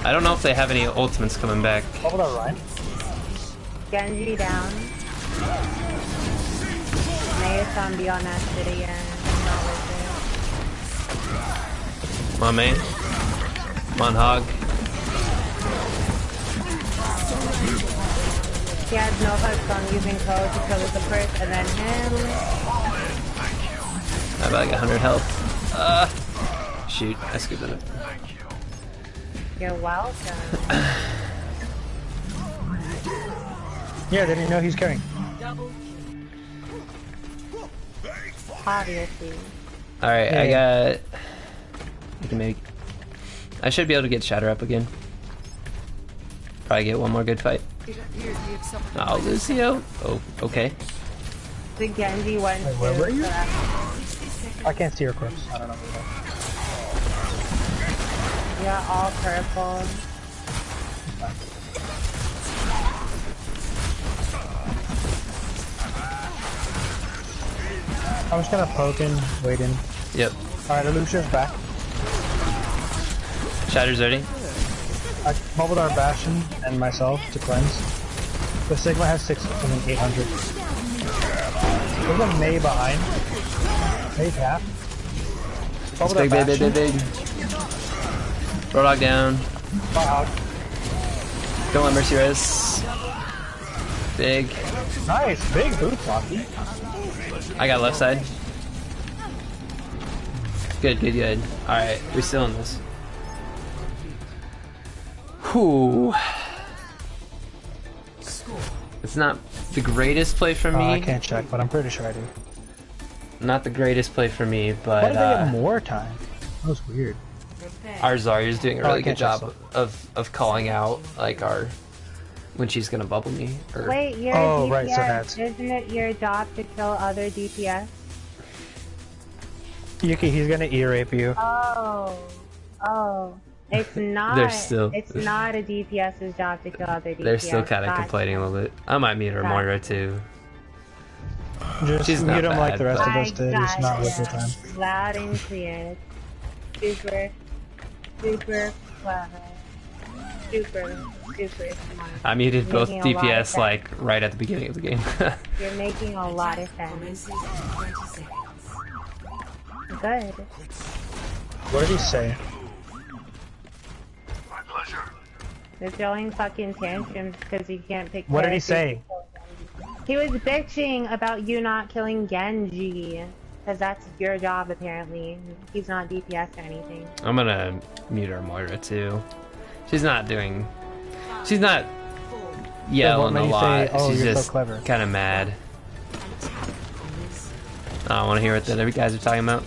I don't know if they have any ultimates coming back. Hold our line. Genji down. May zombie on that shit again. Not worth Come on, main. Come on, Hog. He has no hooks on using code to kill the first, and then him. I have like 100 health. Shoot, I skipped it. You're welcome. Yeah, they didn't know he's carrying. Obviously. Alright, I got... I should be able to get Shatter up again. Probably get one more good fight. Oh, Lucio. Oh, okay. The Genji went Wait, where were you? I can't see your corpse. I don't know where Yeah, all purple. I'm just gonna poke in, wait in. Yep. Alright, Lucio's back. Shatter's ready. I bubbled our Bastion and myself to cleanse. The Sigma has 800. There's a Mei behind. Mei half. It's big. Roadhog down. Don't let Mercy res. Big. Nice, big boots, Locky. I got left side. Good. Alright, we're still in this. Whew. It's not the greatest play for me. I can't check, but I'm pretty sure I do. Not the greatest play for me, but Why did they get more time? That was weird. our Zarya's doing a really good job of calling out like when she's gonna bubble me. Or... Wait, you're DPS. Right, so that's... Isn't it your job to kill other DPS? Yuki, he's gonna E-rape you. Oh. It's not. It's not a DPS's job to kill other DPS. They're still kind of complaining a little bit. I might mute her Moira too. Just she's mute not him bad, like the rest but... of us did. It's not worth your time. Loud and clear. Super clever. Super smart. I muted both DPS like right at the beginning of the game. You're making a lot of sense. Good. What did he say? My pleasure. They're throwing fucking tantrums because you can't pick. What did he say? He was bitching about you not killing Genji. Because that's your job, apparently. He's not DPS or anything. I'm gonna mute her Moira too. She's not yelling a lot. She's just so kind of mad. I don't want to hear what the other guys are talking about.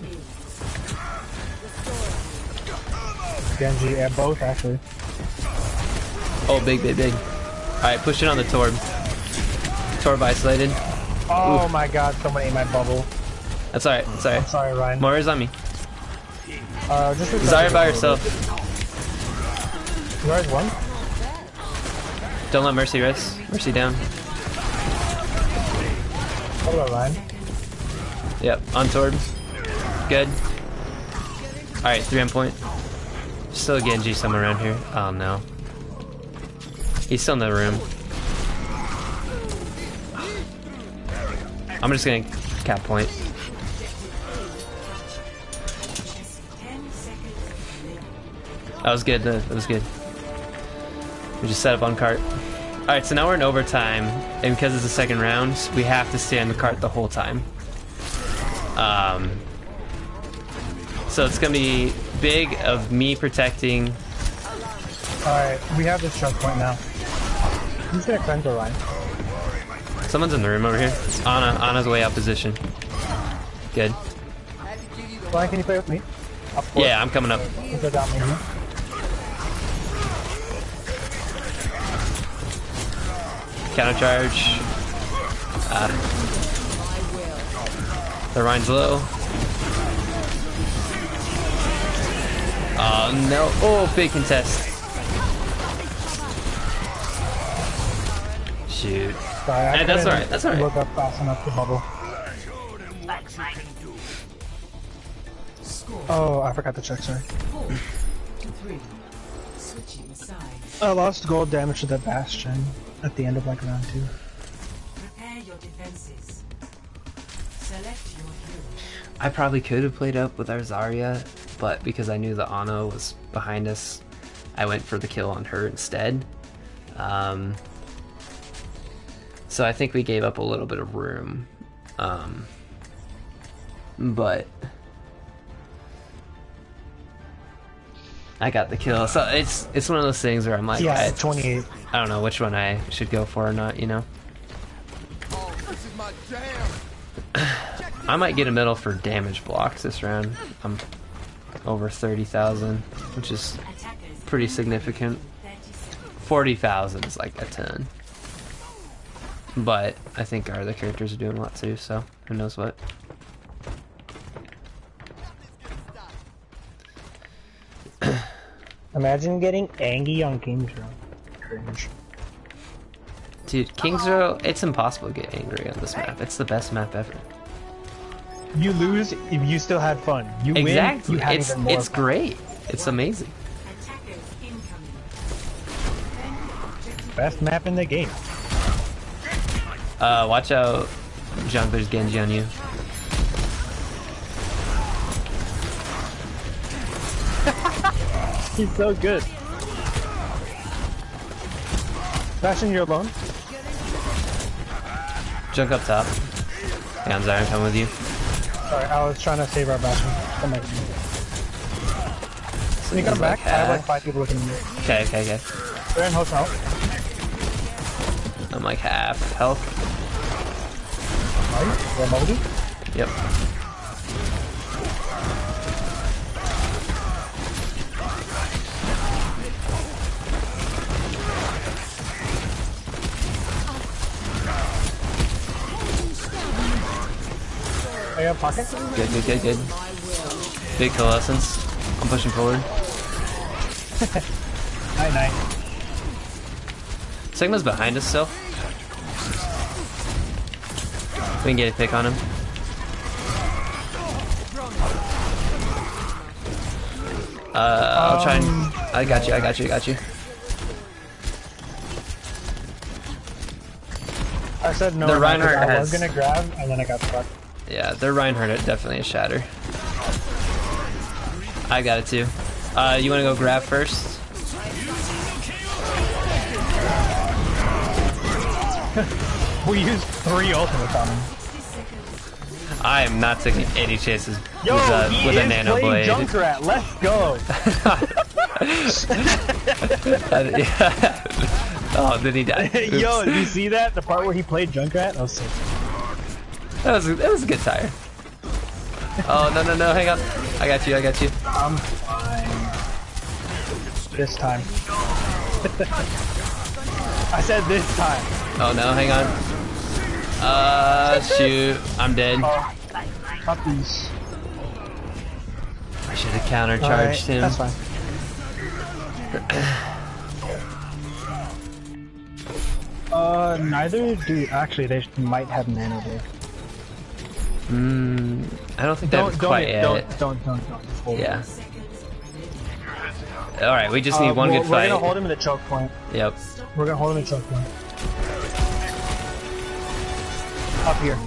Genji, yeah, both actually. Oh, big. Alright, push it on the Torb. Torb isolated. Oh Oof. my god, someone ate my bubble. That's alright, I'm sorry, Ryan. Moira's on me. Just Zarya by herself. Where's one? Don't let Mercy rest. Mercy down. Hold on, Ryan. Yep, on Torb. Good. Alright, 3 on point. Still a Genji somewhere around here. Oh no. He's still in the room. I'm just gonna cap point. That was good, that was good. We just set up on cart. Alright, so now we're in overtime, and because it's the second round, we have to stay on the cart the whole time. So it's gonna be big of me protecting. Alright, we have this choke point now. Who's gonna cleanse the line? Someone's in the room over here. Anna's way out position. Good. Ryan, can you play with me? Yeah, I'm coming up. Go down me here. Counter charge. The Rhine's low. Oh no! Oh, big contest. Shoot. Sorry, I That's couldn't alright. That's alright. look up fast enough to bubble. Oh, I forgot to check. Sorry. 4 to 3. Switching sides. I lost gold damage to the Bastion at the end of like round 2. Prepare your defenses. Select your hero. I probably could have played up with our Zarya, but because I knew the Ana was behind us, I went for the kill on her instead. So I think we gave up a little bit of room. But I got the kill. So it's one of those things where I'm like, Yeah, 28. I don't know which one I should go for or not, you know? I might get a medal for damage blocks this round. I'm over 30,000, which is pretty significant. 40,000 is like a ton. But I think our other characters are doing a lot too, so who knows what. Imagine getting Angie on King's Row. Cringe. Dude, King's Row, it's impossible to get angry on this map. It's the best map ever. You lose if you still had fun. You Exactly. win, you have It's even more it's fun. great. It's amazing. Attackers incoming. Best map in the game. Watch out, Jungler's Genji on you. He's so good. Bastion, you're alone. Junk up top. Yeah, I'm Zion, come with you. Sorry, I was trying to save our Bastion. Come back to me. Can you come Like back? I have like half. 5 people looking at me. Okay, okay, okay. They're in hotel. I'm like half health. Nice. Remotely. Yep. I got pocket. Good, good, good, good. Big coalescence. I'm pushing forward. Night. Sigma's behind us still. We can get a pick on him. I'll try and... I got you, I got you, I got you. I said no. The Reinhardt I was has- gonna grab, and then I got stuck. Yeah, their Reinhardt is definitely a shatter. I got it too. You wanna go grab first? We used 3 ultimates on him. I am not taking any chances Yo, he with a is nano playing blade. Junkrat. Let's go. Oh, did he die? Yo, Oops. did you see that? The part where he played Junkrat? That was sick. That was a good tire. Oh no, hang on. I got you, I got you. I'm fine. This time. I said this time. Oh no, hang on. Shoot, I'm dead. Puppies. I should have countercharged him. That's fine. Neither do. Actually, they might have nano blade. I don't think that was quite yet. Don't. Just hold Yeah. it. All right, we just need one good We're fight. gonna hold him in the choke point. Yep. We're gonna hold him in the choke point. Up here.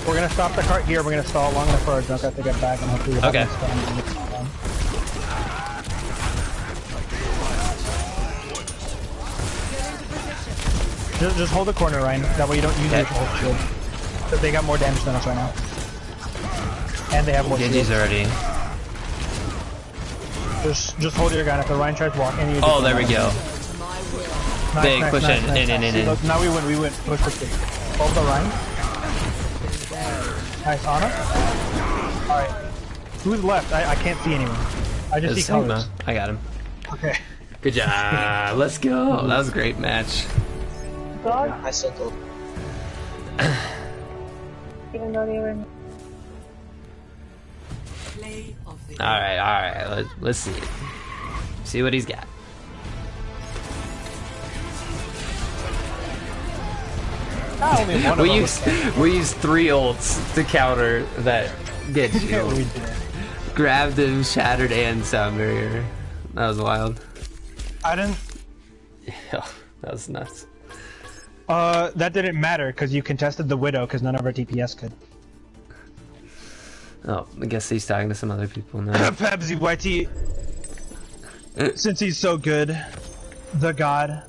We're gonna stop the cart here. We're gonna stall long enough for our Junkrat to get back, and hopefully we'll have Okay. this done and get it done. Just hold the corner, Ryan. That way you don't use your whole shield. Because they got more damage than us right now. And they have more Genji's shield. already. Just hold your gun. If the Ryan tries walking, you Oh, there we go. Nice, Big nice, push nice, in, nice, in. nice. Look, now we win. Push. Hold the Ryan. Nice, Ana. Alright. Who's left? I can't see anyone. I just see colors. I got him. Okay. Good job. Let's go. That was a great match. God. I still don't. Even though they were. Play of the All right. Let's see. See what he's got. Only one of We them used was we used 3 ults to counter that Genji. Yeah, we did. Grabbed him, shattered, and sound barrier. That was wild. I didn't. Yeah, that was nuts. That didn't matter because you contested the Widow because none of our DPS could. Oh, I guess he's talking to some other people now. Pepsi YT. Since he's so good, the god.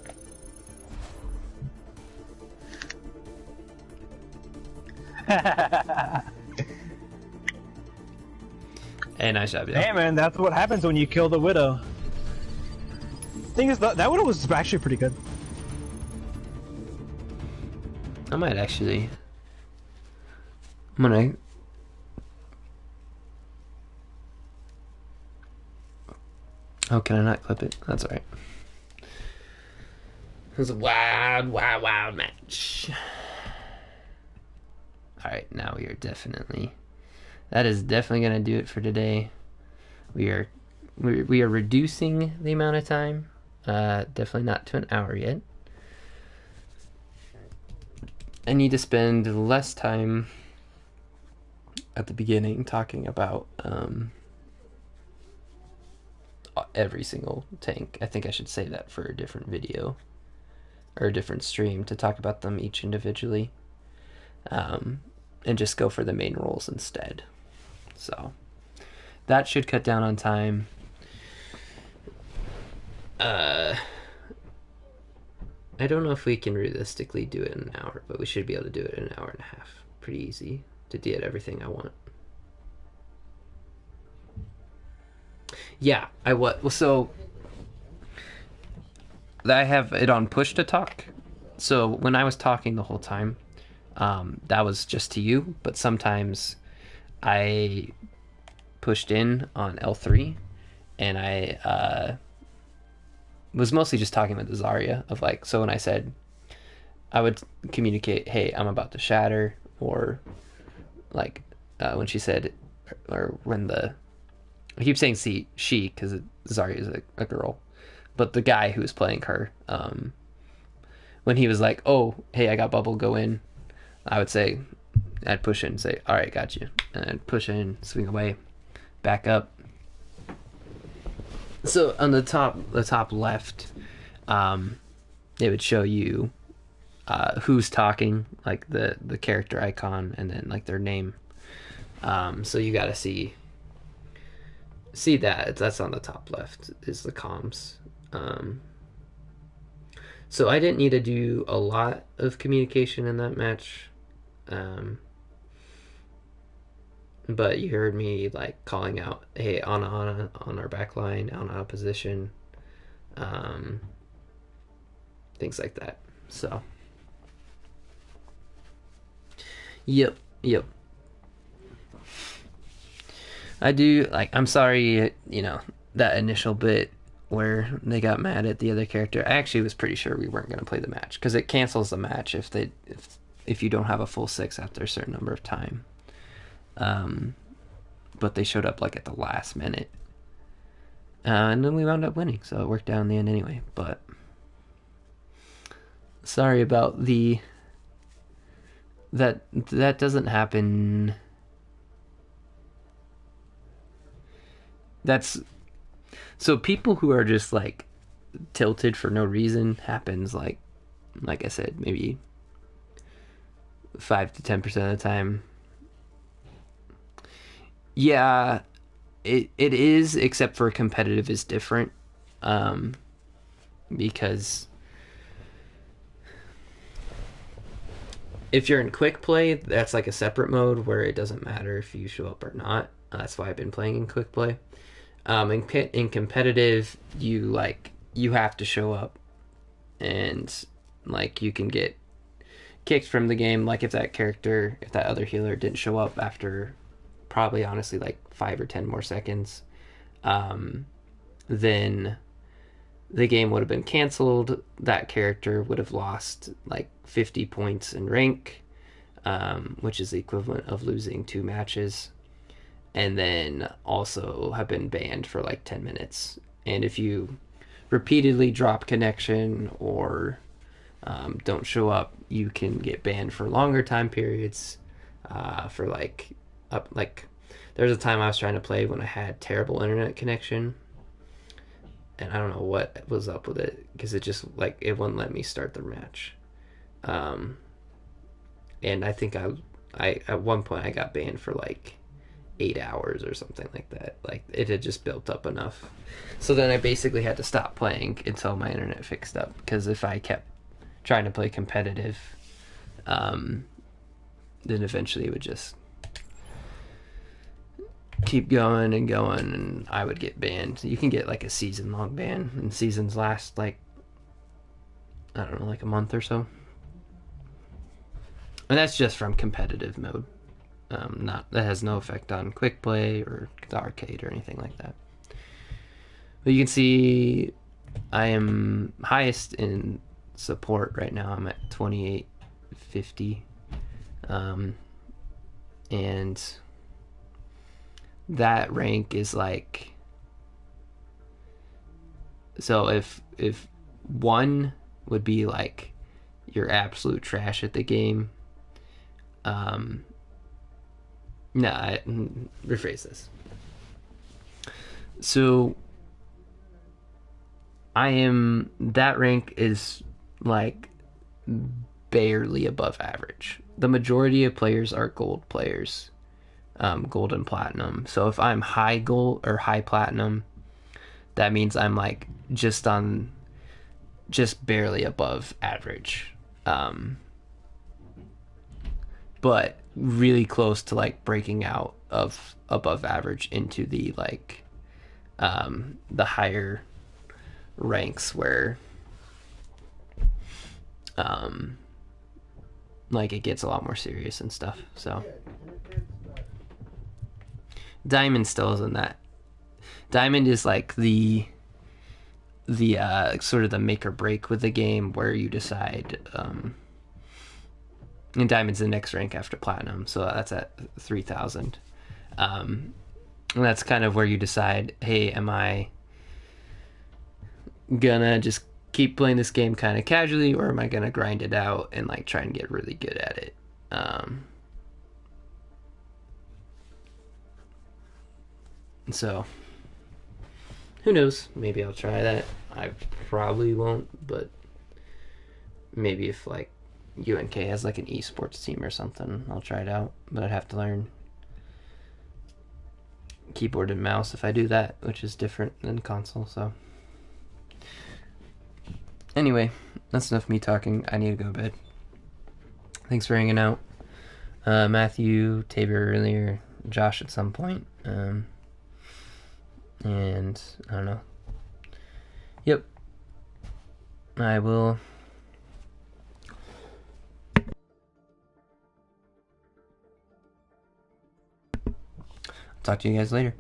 Hey, nice job, yeah. Hey man, that's what happens when you kill the Widow. Thing is, that Widow was actually pretty good. I might actually. I'm gonna. Oh, can I not clip it? That's alright. It was a wild match. Alright, now we are definitely. That is definitely gonna do it for today. We are reducing the amount of time. Definitely not to an hour yet. I need to spend less time at the beginning talking about every single tank. I think I should save that for a different video or a different stream to talk about them each individually, and just go for the main roles instead. So that should cut down on time. I don't know if we can realistically do it in an hour, but we should be able to do it in an hour and a half. Pretty easy to get everything I want. Yeah, so I have it on push to talk. So when I was talking the whole time, that was just to you, but sometimes I pushed in on L3 and I was mostly just talking with the Zarya of like, so when I said, I would communicate, hey, I'm about to shatter, or like when she said, or when I keep saying she because Zarya is a girl, but the guy who was playing her, when he was like, oh, hey, I got bubble, go in, I'd push in and say, all right, got you, and I'd push in, swing away, back up. So on the top left, it would show you who's talking, like the character icon, and then like their name. So you gotta see that. That's on the top left is the comms. So I didn't need to do a lot of communication in that match. But you heard me like calling out, hey, Ana on our back line, Ana position, things like that. So yep. I do, like, I'm sorry, that initial bit where they got mad at the other character. I actually was pretty sure we weren't going to play the match because it cancels the match if you don't have a full 6 after a certain number of time. But they showed up like at the last minute, and then we wound up winning, so it worked out in the end anyway. But sorry about that doesn't happen. That's so people who are just like tilted for no reason happens like I said, maybe 5 to 10% of the time. Yeah, it is, except for competitive is different, because if you're in quick play, that's like a separate mode where it doesn't matter if you show up or not. That's why I've been playing in quick play. In competitive, you have to show up, and like you can get kicked from the game. Like if that other healer didn't show up after probably honestly like 5 or 10 more seconds, then the game would have been canceled. That character would have lost like 50 points in rank, which is the equivalent of losing 2 matches, and then also have been banned for like 10 minutes. And if you repeatedly drop connection or don't show up, you can get banned for longer time periods. For there's a time I was trying to play when I had terrible internet connection, and I don't know what was up with it, because it just like it wouldn't let me start the match. And I think I at one point I got banned for like 8 hours or something like that. Like it had just built up enough. So then I basically had to stop playing until my internet fixed up, because if I kept trying to play competitive, then eventually it would just keep going and going, and I would get banned. You can get like a season-long ban, and seasons last like, I don't know, like a month or so. And that's just from competitive mode. That has no effect on quick play or the arcade or anything like that. But you can see I am highest in support right now. I'm at 2850, and that rank is like, so if 1 would be like you're absolute trash at the game. No, I rephrase this. So that rank is like barely above average. The majority of players are gold players, gold and platinum. So if I'm high gold or high platinum, that means I'm like just barely above average. But really close to like breaking out of above average into the like the higher ranks where like it gets a lot more serious and stuff. So Diamond still isn't that. Diamond is like the sort of the make or break with the game, where you decide, and Diamond's the next rank after Platinum, so that's at 3,000. And that's kind of where you decide, hey, am I gonna just keep playing this game kind of casually, or am I gonna grind it out and like try and get really good at it? So who knows? Maybe I'll try that. I probably won't, but maybe if like UNK has like an esports team or something, I'll try it out. But I'd have to learn keyboard and mouse if I do that, which is different than console. So anyway, that's enough of me talking. I need to go to bed. Thanks for hanging out. Matthew, Tabor earlier, Josh at some point. And I don't know. Yep. I will talk to you guys later.